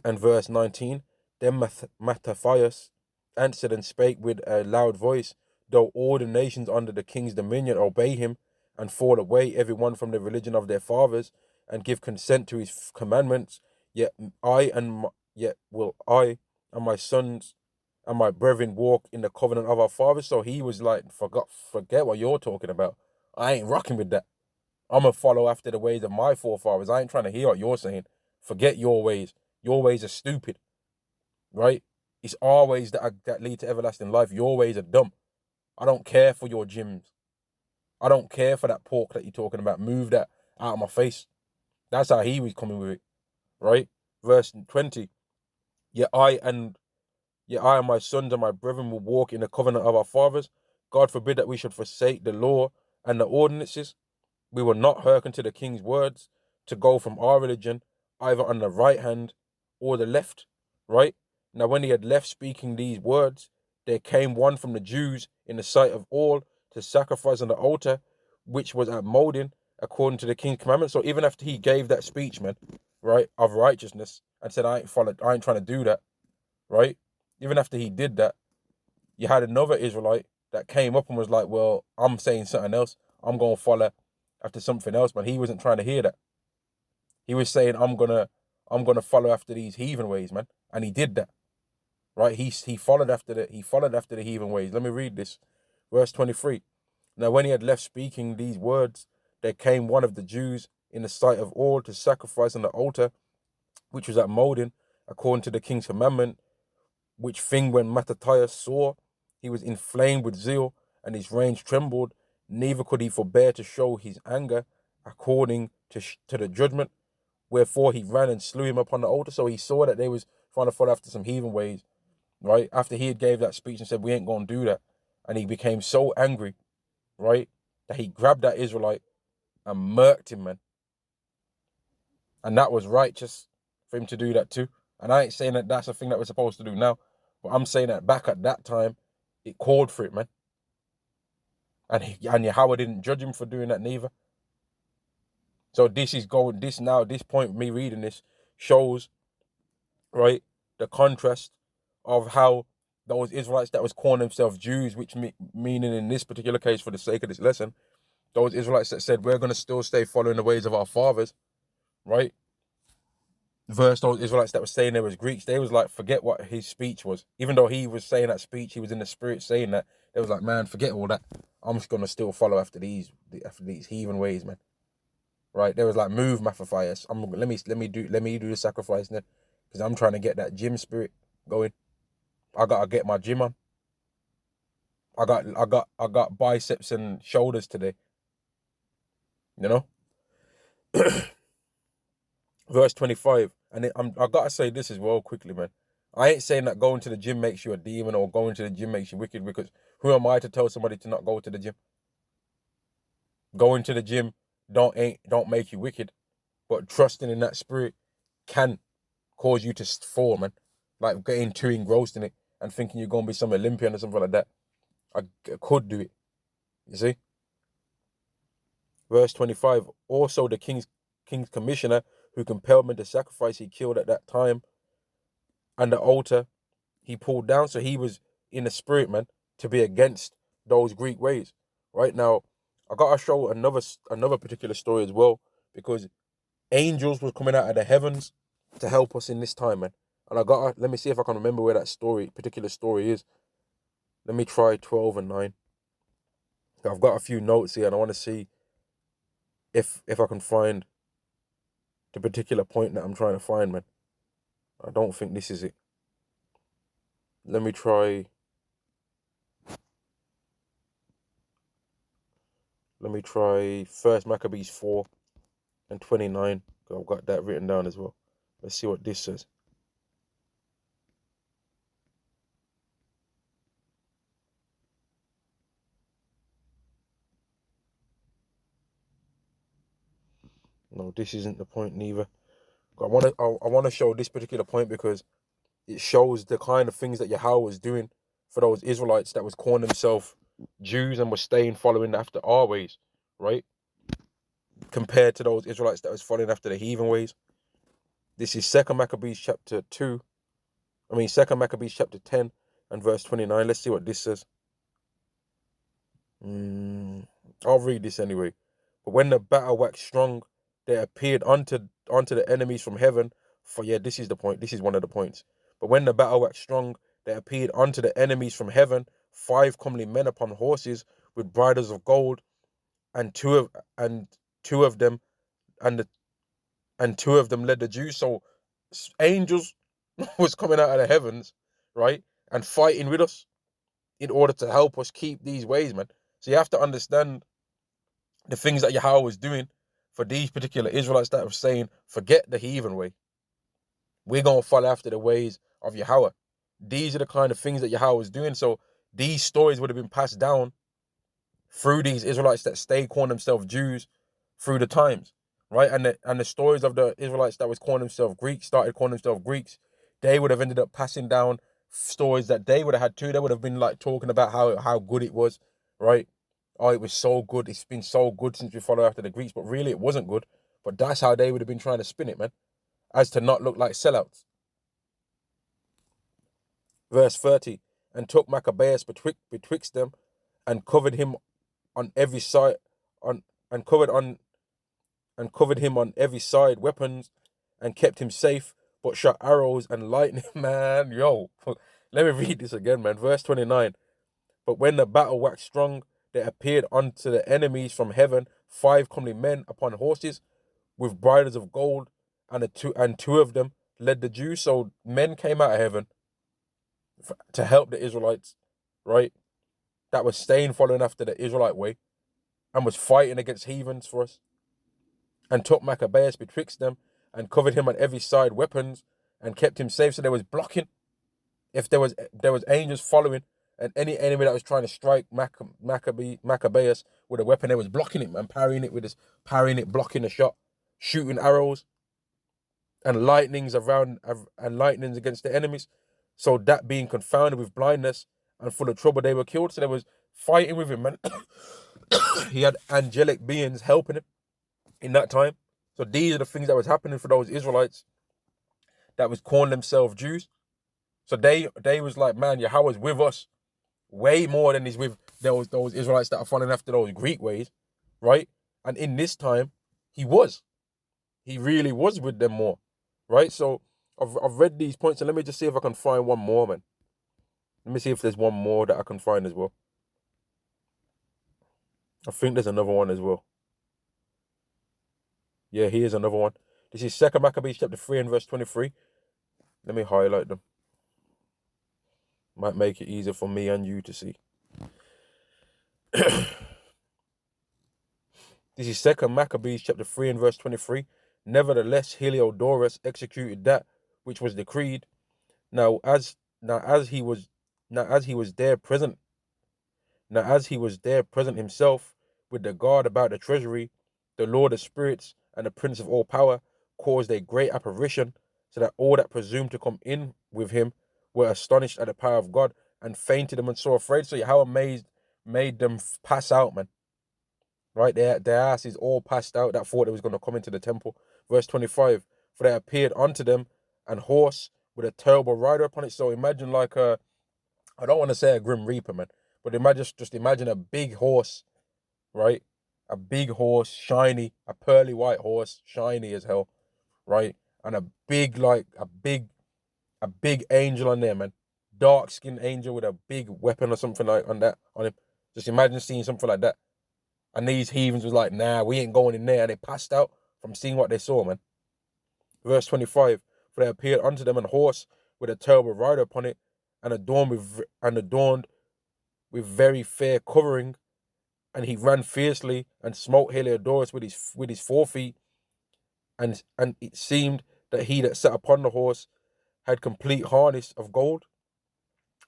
and verse 19. Then Mattathias answered and spake with a loud voice, though all the nations under the king's dominion obey him, and fall away every one from the religion of their fathers, and give consent to his commandments, yet will I and my sons and my brethren walk in the covenant of our fathers. So he was like, forget what you're talking about. I ain't rocking with that. I'm going to follow after the ways of my forefathers. I ain't trying to hear what you're saying. Forget your ways. Your ways are stupid, right? It's our ways that lead to everlasting life. Your ways are dumb. I don't care for your gyms. I don't care for that pork that you're talking about. Move that out of my face. That's how he was coming with it, right? Verse 20. Yet I and my sons and my brethren will walk in the covenant of our fathers. God forbid that we should forsake the law and the ordinances. We will not hearken to the king's words to go from our religion, either on the right hand or the left, right? Now, when he had left speaking these words, there came one from the Jews in the sight of all to sacrifice on the altar, which was at Modin, according to the king's commandment. So even after he gave that speech, man, right, of righteousness, and said, I ain't trying to do that, right? Even after he did that, you had another Israelite that came up and was like, well, I'm saying something else. I'm going to follow after something else, but he wasn't trying to hear that. He was saying, I'm gonna follow after these heathen ways, man. And he did that. Right? He followed after the heathen ways. Let me read this. Verse 23. Now when he had left speaking these words, there came one of the Jews in the sight of all to sacrifice on the altar, which was at Modin, according to the king's commandment, which thing when Mattathias saw, he was inflamed with zeal, and his reins trembled, neither could he forbear to show his anger according to the judgment, wherefore he ran and slew him upon the altar. So he saw that they was trying to follow after some heathen ways, right? After he had gave that speech and said, we ain't going to do that. And he became so angry, right, that he grabbed that Israelite and murked him, man. And that was righteous for him to do that too. And I ain't saying that that's a thing that we're supposed to do now, but I'm saying that back at that time, it called for it, man. And Yahweh didn't judge him for doing that neither. So this point, me reading this shows, right, the contrast of how those Israelites that was calling themselves Jews, which meaning in this particular case, for the sake of this lesson, those Israelites that said, we're going to still stay following the ways of our fathers, right? Versus those Israelites that were saying they was Greeks, they was like, forget what his speech was. Even though he was saying that speech, he was in the spirit saying that, they was like, man, forget all that. I'm just going to still follow after these heathen ways, man. Right? They was like, move, Mattathias. Let me do the sacrifice now, because I'm trying to get that gym spirit going. I gotta get my gym on. I got biceps and shoulders today. You know? Verse 25. And I gotta say this as well quickly, man. I ain't saying that going to the gym makes you a demon or going to the gym makes you wicked, because who am I to tell somebody to not go to the gym? Going to the gym don't make you wicked, but trusting in that spirit can cause you to fall, man. Like getting too engrossed in it and thinking you're gonna be some Olympian or something like that. I could do it. You see? Verse 25. Also the king's commissioner who compelled me to sacrifice, he killed at that time, and the altar he pulled down. So he was in the spirit, man, to be against those Greek ways. Right now, I gotta show another particular story as well, because angels was coming out of the heavens to help us in this time, man. And let me see if I can remember where that particular story is. Let me try 12 and 9. I've got a few notes here and I want to see if I can find the particular point that I'm trying to find, man. I don't think this is it. Let me try. First Maccabees 4 and 29. I've got that written down as well. Let's see what this says. No, this isn't the point neither. I want to show this particular point because it shows the kind of things that Yahweh was doing for those Israelites that was calling themselves Jews and was staying following after our ways, right? Compared to those Israelites that was following after the heathen ways. This is Second Maccabees chapter 10 and verse 29. Let's see what this says. I'll read this anyway. But when the battle waxed strong, there appeared unto the enemies from heaven. This is the point. This is one of the points. But when the battle waxed strong, there appeared unto the enemies from heaven 5 comely men upon horses with bridles of gold, and two of them led the Jews. So angels was coming out of the heavens, right, and fighting with us in order to help us keep these ways, man. So you have to understand the things that Yahweh was doing for these particular Israelites that were saying, forget the heathen way. We're going to follow after the ways of Yahweh. These are the kind of things that Yahweh was doing. So these stories would have been passed down through these Israelites that stayed calling themselves Jews through the times, right? And the stories of the Israelites that was calling themselves Greeks, started calling themselves Greeks, they would have ended up passing down stories that they would have had too. They would have been like talking about how good it was, right? Oh, it was so good. It's been so good since we followed after the Greeks, but really it wasn't good. But that's how they would have been trying to spin it, man, as to not look like sellouts. Verse 30, and took Maccabeus betwixt them, and covered him on every side, and covered him on every side weapons, and kept him safe, but shot arrows and lightning. Man, yo, let me read this again, man. Verse 29. But when the battle waxed strong, there appeared unto the enemies from heaven 5 comely men upon horses with bridles of gold, and two of them led the Jews. So men came out of heaven to help the Israelites, right? That was staying following after the Israelite way and was fighting against heathens for us. And took Maccabeus betwixt them, and covered him on every side weapons, and kept him safe. So there was blocking. If there was angels following, and any enemy that was trying to strike Maccabeus with a weapon, they was blocking it and parrying it, blocking the shot, shooting arrows and lightnings against the enemies. So that being confounded with blindness and full of trouble, they were killed. So they was fighting with him, man. He had angelic beings helping him in that time. So these are the things that was happening for those Israelites that was calling themselves Jews. So they was like, man, Yahweh's with us way more than he's with those Israelites that are following after those Greek ways, right? And in this time, he really was with them more, right? So I've read these points, and let me just see if I can find one more, man. Let me see if there's one more that I can find as well. I think there's another one as well. Yeah, here's another one. This is 2 Maccabees chapter 3 and verse 23. Let me highlight them. Might make it easier for me and you to see. This is 2 Maccabees chapter 3 and verse 23. Nevertheless, Heliodorus executed that which was decreed. Now as he was there present himself with the guard about the treasury, the Lord of spirits and the Prince of all power caused a great apparition, so that all that presumed to come in with him were astonished at the power of God, and fainted them and so afraid. So how amazed made them pass out, man. Right? Their asses all passed out that thought they was going to come into the temple. Verse 25, for there appeared unto them an horse with a terrible rider upon it. So imagine like I don't want to say a grim reaper, man, but just imagine a big horse, right? A big horse, shiny, a pearly white horse, shiny as hell, right? And a big, like a big angel on there, man. Dark skinned angel with a big weapon or something like on him. Just imagine seeing something like that. And these heathens was like, nah, we ain't going in there. And they passed out from seeing what they saw, man. Verse 25, for they appeared unto them an horse with a terrible rider upon it, and adorned with very fair covering, and he ran fiercely and smote Heliodorus with his forefeet, and it seemed that he that sat upon the horse had complete harness of gold.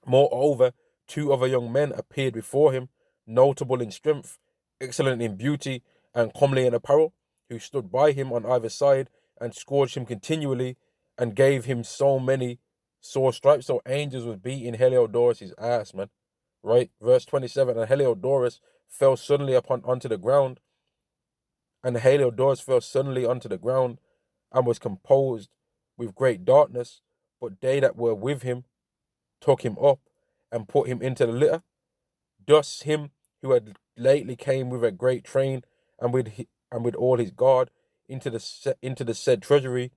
Moreover, two other young men appeared before him, notable in strength, excellent in beauty, and comely in apparel, who stood by him on either side and scourged him continually, and gave him so many sore stripes. So angels was beating Heliodorus' ass, man. Right? Verse 27, and Heliodorus fell suddenly onto the ground, and Heliodorus fell suddenly onto the ground, and was composed with great darkness. But they that were with him took him up and put him into the litter. Thus him who had lately came with a great train and with all his guard into the said treasury,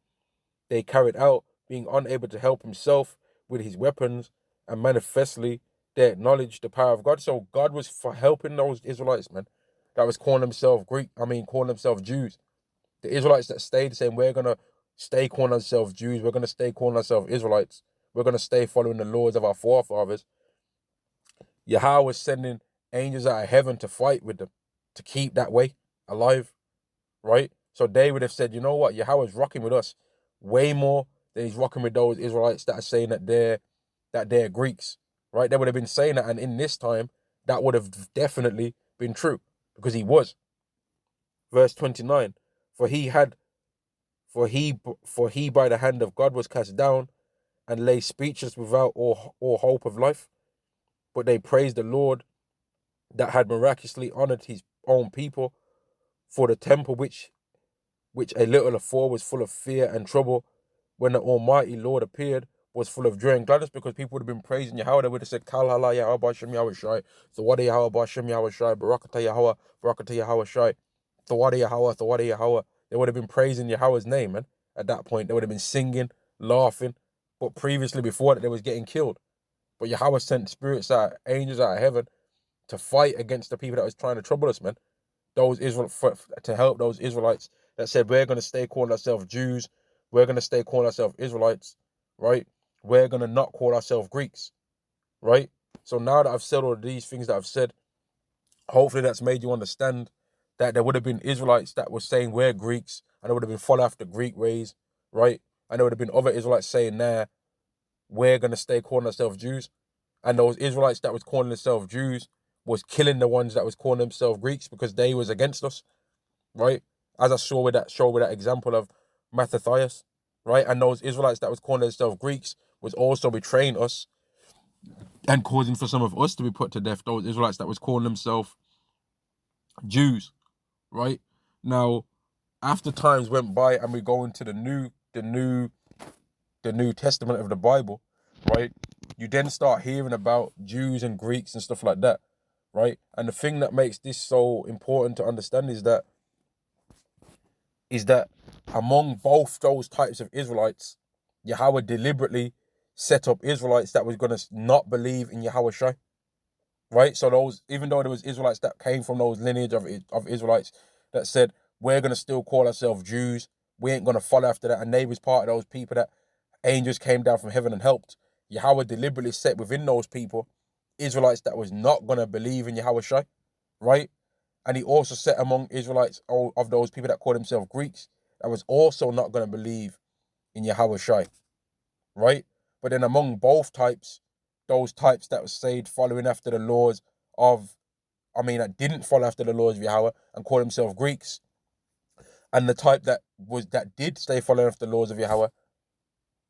they carried out, being unable to help himself with his weapons, and manifestly they acknowledged the power of God. So God was for helping those Israelites, man, that was calling themselves calling themselves Jews. The Israelites that stayed saying, we're gonna stay calling ourselves Jews, we're gonna stay calling ourselves Israelites, we're gonna stay following the laws of our forefathers. Yahweh was sending angels out of heaven to fight with them, to keep that way alive, right? So they would have said, you know what, Yahweh's rocking with us way more than he's rocking with those Israelites that are saying that they're Greeks, right? They would have been saying that, and in this time, that would have definitely been true because he was. Verse 29, for he had, for he by the hand of God was cast down and lay speechless without all hope of life. But they praised the Lord that had miraculously honored his own people, for the temple which a little afore was full of fear and trouble, when the Almighty Lord appeared, was full of joy and gladness, because people would have been praising Yahweh. They would have said, Kal Hala Yahweh Bashem Yahweh Shai, Thawadi Yahweh Bashem Yahweh Shai, Barakata Yahweh, Barakata Yahweh Shai, Thawadi Yahweh, Thawadi Yahweh. They would have been praising Yahweh's name, man. At that point, they would have been singing, laughing. But previously, before that, they was getting killed. But Yahweh sent spirits out, angels out of heaven to fight against the people that was trying to trouble us, man. To help those Israelites that said, we're going to stay calling ourselves Jews, we're going to stay calling ourselves Israelites, right? We're going to not call ourselves Greeks, right? So now that I've said all of these things that I've said, hopefully that's made you understand that there would have been Israelites that were saying we're Greeks, and they would have been following after Greek ways, right? And there would have been other Israelites saying, nah, we're going to stay calling ourselves Jews. And those Israelites that was calling themselves Jews was killing the ones that was calling themselves Greeks because they was against us, right? As I saw with that example of Mattathias, right? And those Israelites that was calling themselves Greeks was also betraying us and causing for some of us to be put to death. Those Israelites that was calling themselves Jews, right? Now, after times went by and we go into the New Testament of the Bible, right? You then start hearing about Jews and Greeks and stuff like that, right? And the thing that makes this so important to understand is that among both those types of Israelites, Yahweh deliberately set up Israelites that was going to not believe in Yahweh Shai, right? So those, even though there was Israelites that came from those lineage of Israelites that said, we're going to still call ourselves Jews, we ain't going to follow after that, and they was part of those people that angels came down from heaven and helped. Yahweh deliberately set within those people Israelites that was not going to believe in Yahweh Shai, right? And he also set among Israelites of those people that call themselves Greeks that was also not going to believe in Yahweh Shai, right? But then among both types, those types that was saved following after the laws of, that didn't follow after the laws of Yahweh and call themselves Greeks, and the type that did stay following after the laws of Yahweh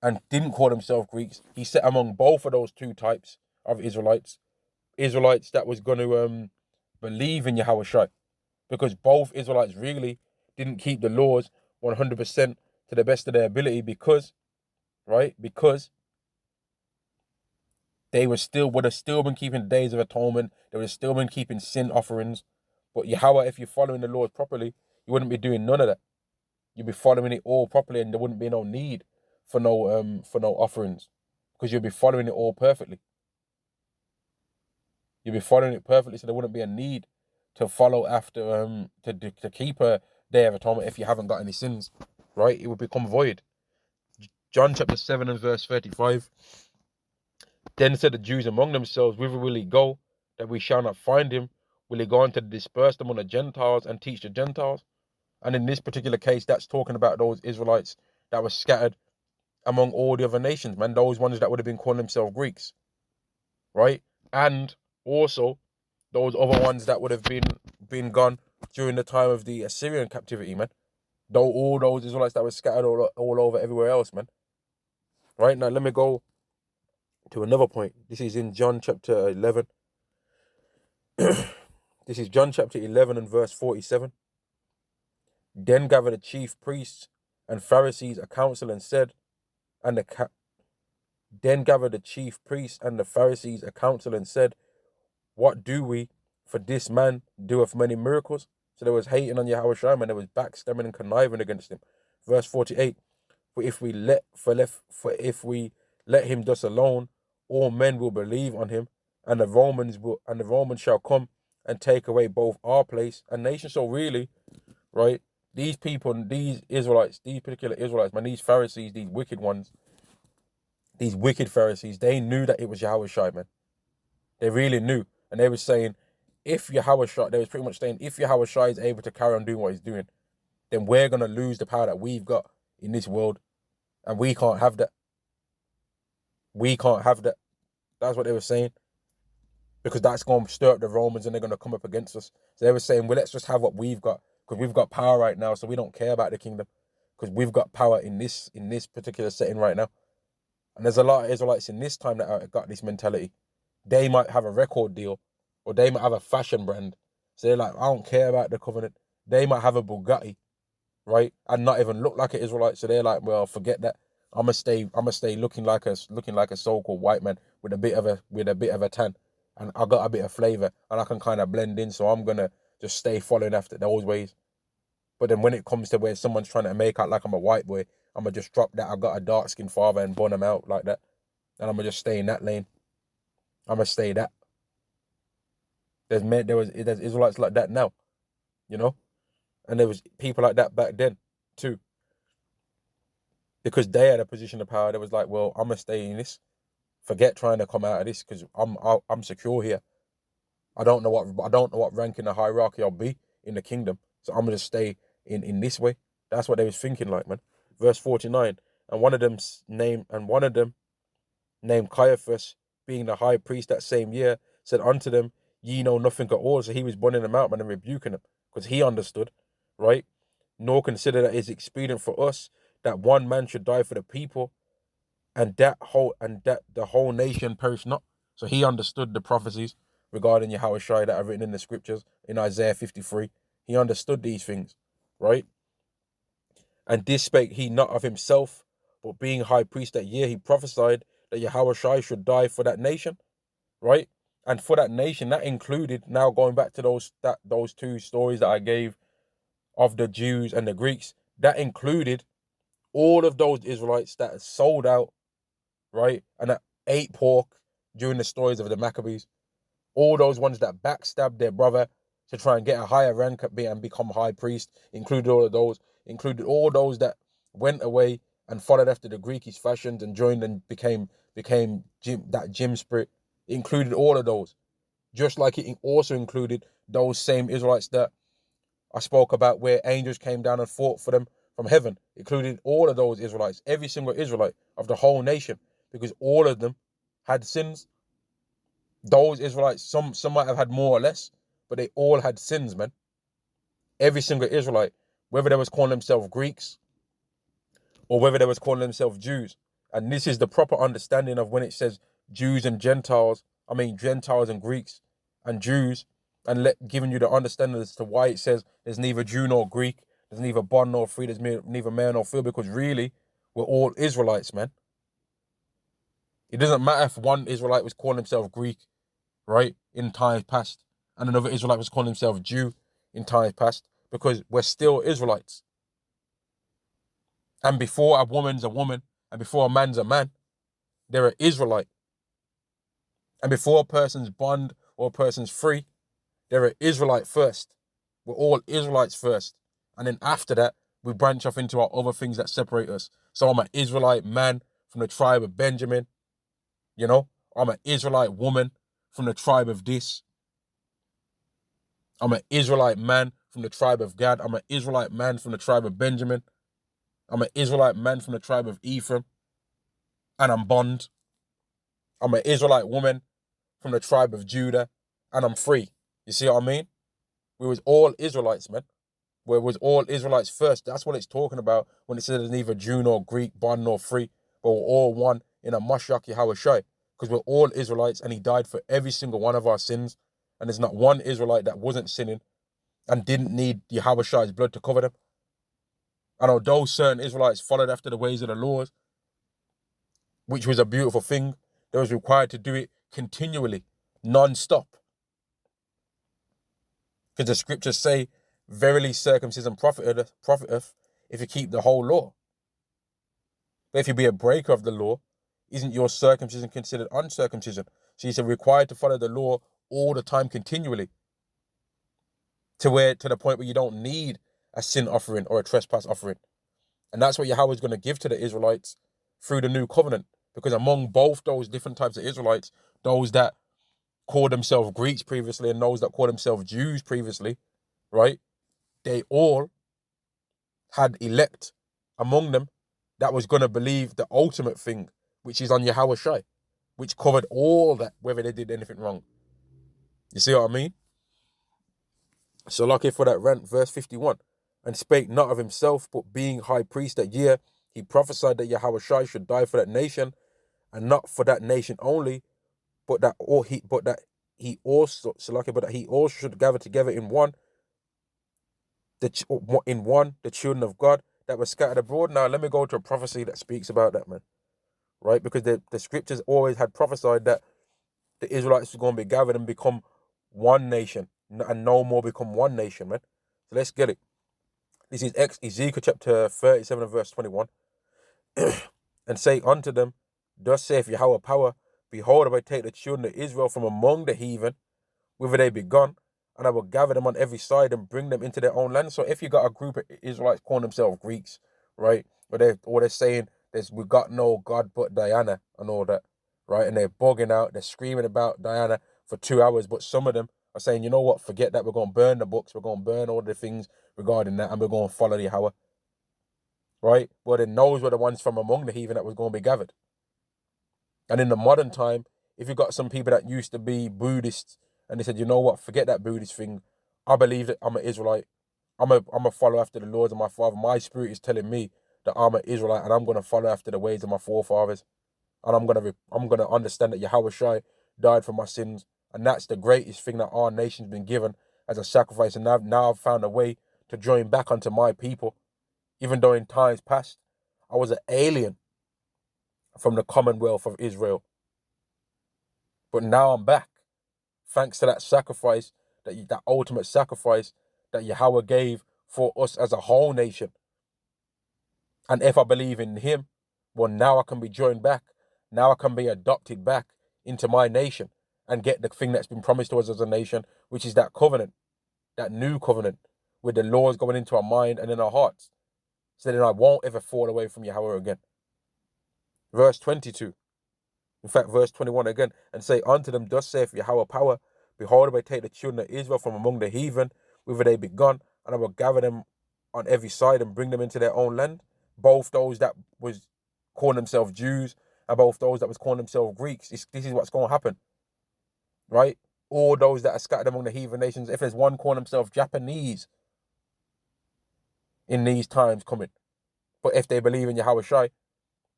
and didn't call themselves Greeks, he set among both of those two types of Israelites that was going to believe in Yahweh Shai, because both Israelites really didn't keep the laws 100% to the best of their ability because, right? Because They would have still been keeping days of atonement. They would have still been keeping sin offerings. But Yahweh, if you're following the laws properly, you wouldn't be doing none of that. You'd be following it all properly, and there wouldn't be no need for no offerings, because you'd be following it all perfectly. You'd be following it perfectly, so there wouldn't be a need to follow after to keep a day of atonement if you haven't got any sins, right? It would become void. John chapter 7 and verse 35. Then said the Jews among themselves, whither will he go, that we shall not find him? Will he go on to disperse them on the Gentiles and teach the Gentiles? And in this particular case, that's talking about those Israelites that were scattered among all the other nations, man. Those ones that would have been calling themselves Greeks, right? And also those other ones that would have been gone during the time of the Assyrian captivity, man. Though all those Israelites that were scattered all over everywhere else, man. Right, now let me go to another point. This is in John chapter 11. This is John chapter 11 and verse 47. Then gathered the chief priests and Pharisees a council and said, Then gathered the chief priests and the Pharisees a council and said, What do we? For this man doeth many miracles. So there was hating on Yahushua, and there was backstabbing and conniving against him. Verse 48. For if we let him thus alone, all men will believe on him, and the Romans shall come and take away both our place and nation. So really, right, these people, these Israelites, these particular Israelites, man, these Pharisees, these wicked ones, these wicked Pharisees, they knew that it was Yahushua, man. They really knew. And they were saying, if Yahushua, they was pretty much saying, if Yahushua is able to carry on doing what he's doing, then we're going to lose the power that we've got in this world. And we can't have that. We can't have that. That's what they were saying. Because that's going to stir up the Romans and they're going to come up against us. So they were saying, well, let's just have what we've got. Because we've got power right now, so we don't care about the kingdom. Because we've got power in this particular setting right now. And there's a lot of Israelites in this time that got this mentality. They might have a record deal, or they might have a fashion brand. So they're like, I don't care about the covenant. They might have a Bugatti, right, and not even look like an Israelite. So they're like, well, forget that. I'm gonna stay looking like a so-called white man with a bit of a tan, and I got a bit of flavor, and I can kind of blend in. So I'm gonna just stay following after those ways. But then when it comes to where someone's trying to make out like I'm a white boy, I'm gonna just drop that. I got a dark-skinned father and burn them out like that, and I'm gonna just stay in that lane. I'm gonna stay that. There's Israelites like that now, you know, and there was people like that back then too, because they had a position of power. They was like, well, I'm gonna stay in this. Forget trying to come out of this because I'm secure here. I don't know what rank in the hierarchy I'll be in the kingdom, so I'm gonna just stay in this way. That's what they was thinking, like, man. Verse 49, and one of them named Caiaphas, being the high priest that same year, said unto them, Ye know nothing at all. So he was burning them out, man, and rebuking them, because he understood, right? Nor consider that it's expedient for us that one man should die for the people, and that the whole nation perish not. So he understood the prophecies regarding Yahushua that are written in the scriptures in Isaiah 53. He understood these things, right? And this spake he not of himself, but being high priest that year, he prophesied that Yahushua should die for that nation, right? And for that nation, that included, now going back to those two stories that I gave of the Jews and the Greeks, that included all of those Israelites that sold out, right, and that ate pork during the stories of the Maccabees. All those ones that backstabbed their brother to try and get a higher rank and become high priest, included all of those, included all those that went away and followed after the Greekish fashions and joined and became gym spirit. It included all of those. Just like it also included those same Israelites that I spoke about where angels came down and fought for them from heaven. It included all of those Israelites, every single Israelite of the whole nation, because all of them had sins. Those Israelites, some might have had more or less, but they all had sins, man. Every single Israelite, whether they was calling themselves Greeks or whether they was calling themselves Jews. And this is the proper understanding of when it says Jews and Gentiles, Gentiles and Greeks and Jews, and giving you the understanding as to why it says there's neither Jew nor Greek, there's neither bond nor free, there's neither male nor female, because really, we're all Israelites, man. It doesn't matter if one Israelite was calling himself Greek, right, in times past, and another Israelite was calling himself Jew in times past, because we're still Israelites. And before a woman's a woman, and before a man's a man, they're an Israelite. And before a person's bond or a person's free, they're an Israelite first. We're all Israelites first. And then after that, we branch off into our other things that separate us. So I'm an Israelite man from the tribe of Benjamin. You know, I'm an Israelite woman from the tribe of this. I'm an Israelite man from the tribe of Gad. I'm an Israelite man from the tribe of Benjamin. I'm an Israelite man from the tribe of Ephraim. And I'm bond. I'm an Israelite woman from the tribe of Judah. And I'm free. You see what I mean? We was all Israelites, man. We was all Israelites first. That's what it's talking about when it says there's neither Jew nor Greek, bond nor free, but we're all one in a Mashiach Yahushai. Because we're all Israelites and he died for every single one of our sins. And there's not one Israelite that wasn't sinning and didn't need Yahushai's blood to cover them. And although certain Israelites followed after the ways of the laws, which was a beautiful thing, they was required to do it continually, non-stop. Because the scriptures say, verily circumcision profiteth if you keep the whole law. But if you be a breaker of the law, isn't your circumcision considered uncircumcision? So you're required to follow the law all the time continually. To the point where you don't need a sin offering or a trespass offering. And that's what Yahweh is going to give to the Israelites through the new covenant. Because among both those different types of Israelites, those that called themselves Greeks previously and those that called themselves Jews previously, right? They all had elect among them that was going to believe the ultimate thing, which is on Yahweh Shai, which covered all that, whether they did anything wrong. You see what I mean? So lucky for that rant, verse 51. And spake not of himself, but being high priest that year, he prophesied that Yahweh Shai should die for that nation, and not for that nation only, but that he also should gather together in one the children of God that were scattered abroad. Now let me go to a prophecy that speaks about that, man. Right? Because the scriptures always had prophesied that the Israelites were going to be gathered and become one nation, and no more become one nation, man. So let's get it. This is Ezekiel chapter 37 and verse 21. And say unto them, thus saith Yahweh power, behold, I will take the children of Israel from among the heathen, whither they be gone, and I will gather them on every side and bring them into their own land. So if you got a group of Israelites calling themselves Greeks, right, or they're saying we got no God but Diana and all that, right, and they're bugging out, they're screaming about Diana for 2 hours, but some of them are saying, you know what, forget that, we're going to burn the books, we're going to burn all the things regarding that, and we're going to follow the Yahweh, right? Well, then those were the ones from among the heathen that was going to be gathered. And in the modern time, if you got some people that used to be Buddhists and they said, you know what, forget that Buddhist thing. I believe that I'm an Israelite. I'm a follow after the laws of my father. My spirit is telling me that I'm an Israelite and I'm going to follow after the ways of my forefathers. And I'm going to understand that Yahweh Shai died for my sins. And that's the greatest thing that our nation's been given as a sacrifice. And now I've found a way to join back onto my people. Even though in times past, I was an alien from the Commonwealth of Israel. But now I'm back, thanks to that sacrifice, that ultimate sacrifice that Yahweh gave for us as a whole nation. And if I believe in him, well, now I can be joined back. Now I can be adopted back into my nation and get the thing that's been promised to us as a nation, which is that covenant, that new covenant, with the laws going into our mind and in our hearts. So then I won't ever fall away from Yahweh again. Verse 22. In fact, verse 21 again, and say unto them, thus saith Yahweh power, behold, I will take the children of Israel from among the heathen, whither they be gone, and I will gather them on every side and bring them into their own land. Both those that was calling themselves Jews and both those that was calling themselves Greeks. This is what's going to happen, right? All those that are scattered among the heathen nations. If there's one calling himself Japanese in these times coming, but if they believe in Yahweh Shai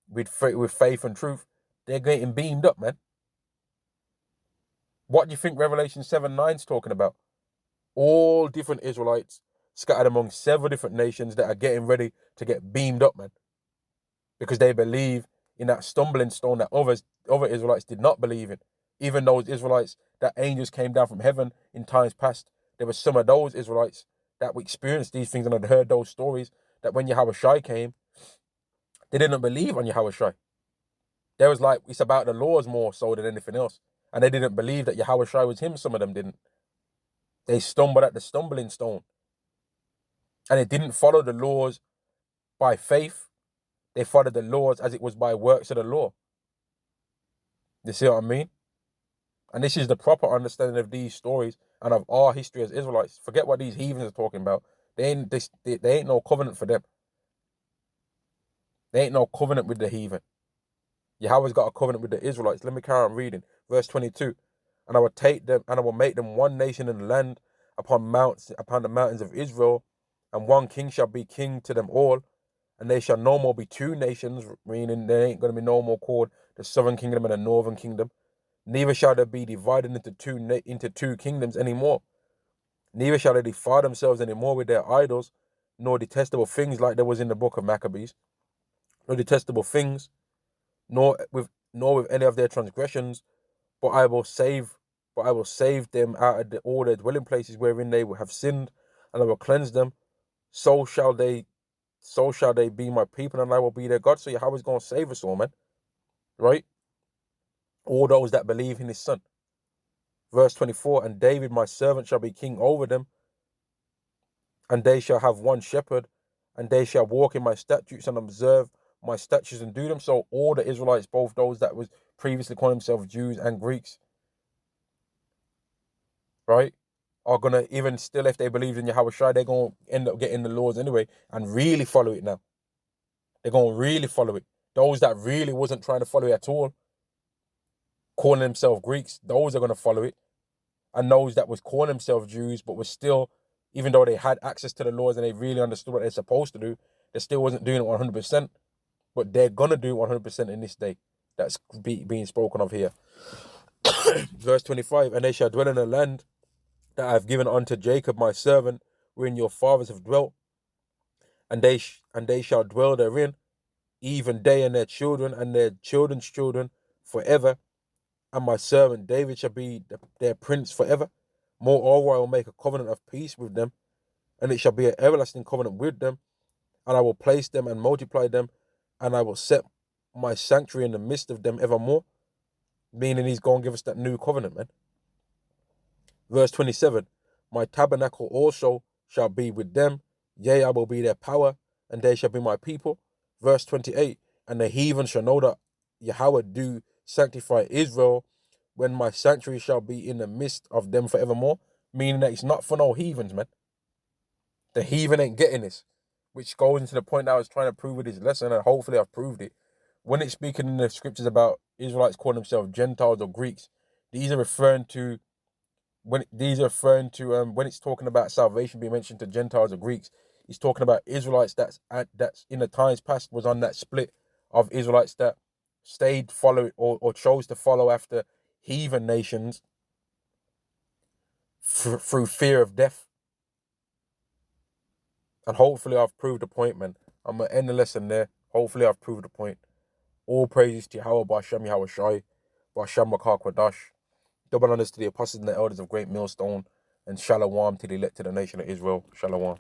with faith and truth, they're getting beamed up, man. What do you think Revelation 7:9 is talking about? All different Israelites scattered among several different nations that are getting ready to get beamed up, man. Because they believe in that stumbling stone that others other Israelites did not believe in. Even those Israelites that angels came down from heaven in times past, there were some of those Israelites that experienced these things and had heard those stories, that when Yahushua came, they didn't believe on Yahushua. They was like, it's about the laws more so than anything else. And they didn't believe that Yahushua was him. Some of them didn't. They stumbled at the stumbling stone. And they didn't follow the laws by faith. They followed the laws as it was by works of the law. You see what I mean? And this is the proper understanding of these stories and of our history as Israelites. Forget what these heathens are talking about. They ain't no covenant for them. They ain't no covenant with the heathen. Yahweh's got a covenant with the Israelites. Let me carry on reading. Verse 22. And I will take them, and I will make them one nation in the land upon the mountains of Israel, and one king shall be king to them all, and they shall no more be two nations, meaning they ain't going to be no more called the southern kingdom and the northern kingdom. Neither shall they be divided into two kingdoms anymore. Neither shall they defile themselves anymore with their idols, nor detestable things like there was in the book of Maccabees, nor detestable things, nor with any of their transgressions, but I will save them out of all their dwelling places wherein they have sinned, and I will cleanse them. So shall they be my people, and I will be their God. So Yahweh's going to save us all, man. Right? All those that believe in his son. Verse 24, and David my servant shall be king over them, and they shall have one shepherd, and they shall walk in my statutes and observe my statutes and do them. So all the Israelites, both those that was previously calling themselves Jews and Greeks, right, are going to, even still, if they believe in Yahushua, they're going to end up getting the laws anyway and really follow it now. They're going to really follow it. Those that really wasn't trying to follow it at all, calling themselves Greeks, those are going to follow it. And those that was calling themselves Jews but was still, even though they had access to the laws and they really understood what they're supposed to do, they still wasn't doing it 100%. But they're going to do 100% in this day that's being spoken of here. Verse 25, and they shall dwell in the land that I have given unto Jacob my servant, wherein your fathers have dwelt, and they shall dwell therein, even they and their children and their children's children forever, and my servant David shall be their prince forever. Moreover, I will make a covenant of peace with them, and it shall be an everlasting covenant with them, and I will place them and multiply them, and I will set my sanctuary in the midst of them evermore. Meaning he's going to give us that new covenant, man. Verse 27, my tabernacle also shall be with them, yea, I will be their power, and they shall be my people. Verse 28, and the heathen shall know that Yahweh do sanctify Israel, when my sanctuary shall be in the midst of them forevermore. Meaning that it's not for no heathens, man. The heathen ain't getting this, which goes into the point that I was trying to prove with this lesson, and hopefully I've proved it. When it's speaking in the scriptures about Israelites calling themselves Gentiles or Greeks, these are referring to when it's talking about salvation being mentioned to Gentiles or Greeks, he's talking about Israelites that's in the times past was on that split of Israelites that stayed follow or chose to follow after heathen nations through fear of death. And hopefully I've proved the point, man. I'm gonna end the lesson there. Hopefully I've proved the point. All praises to Yahweh Ba'Shem Yahweh Shai, Ba'Shem Makar Kwadash. Double honors to the apostles and the elders of Great Millstone, and Shalom to the elect of the nation of Israel. Shalom.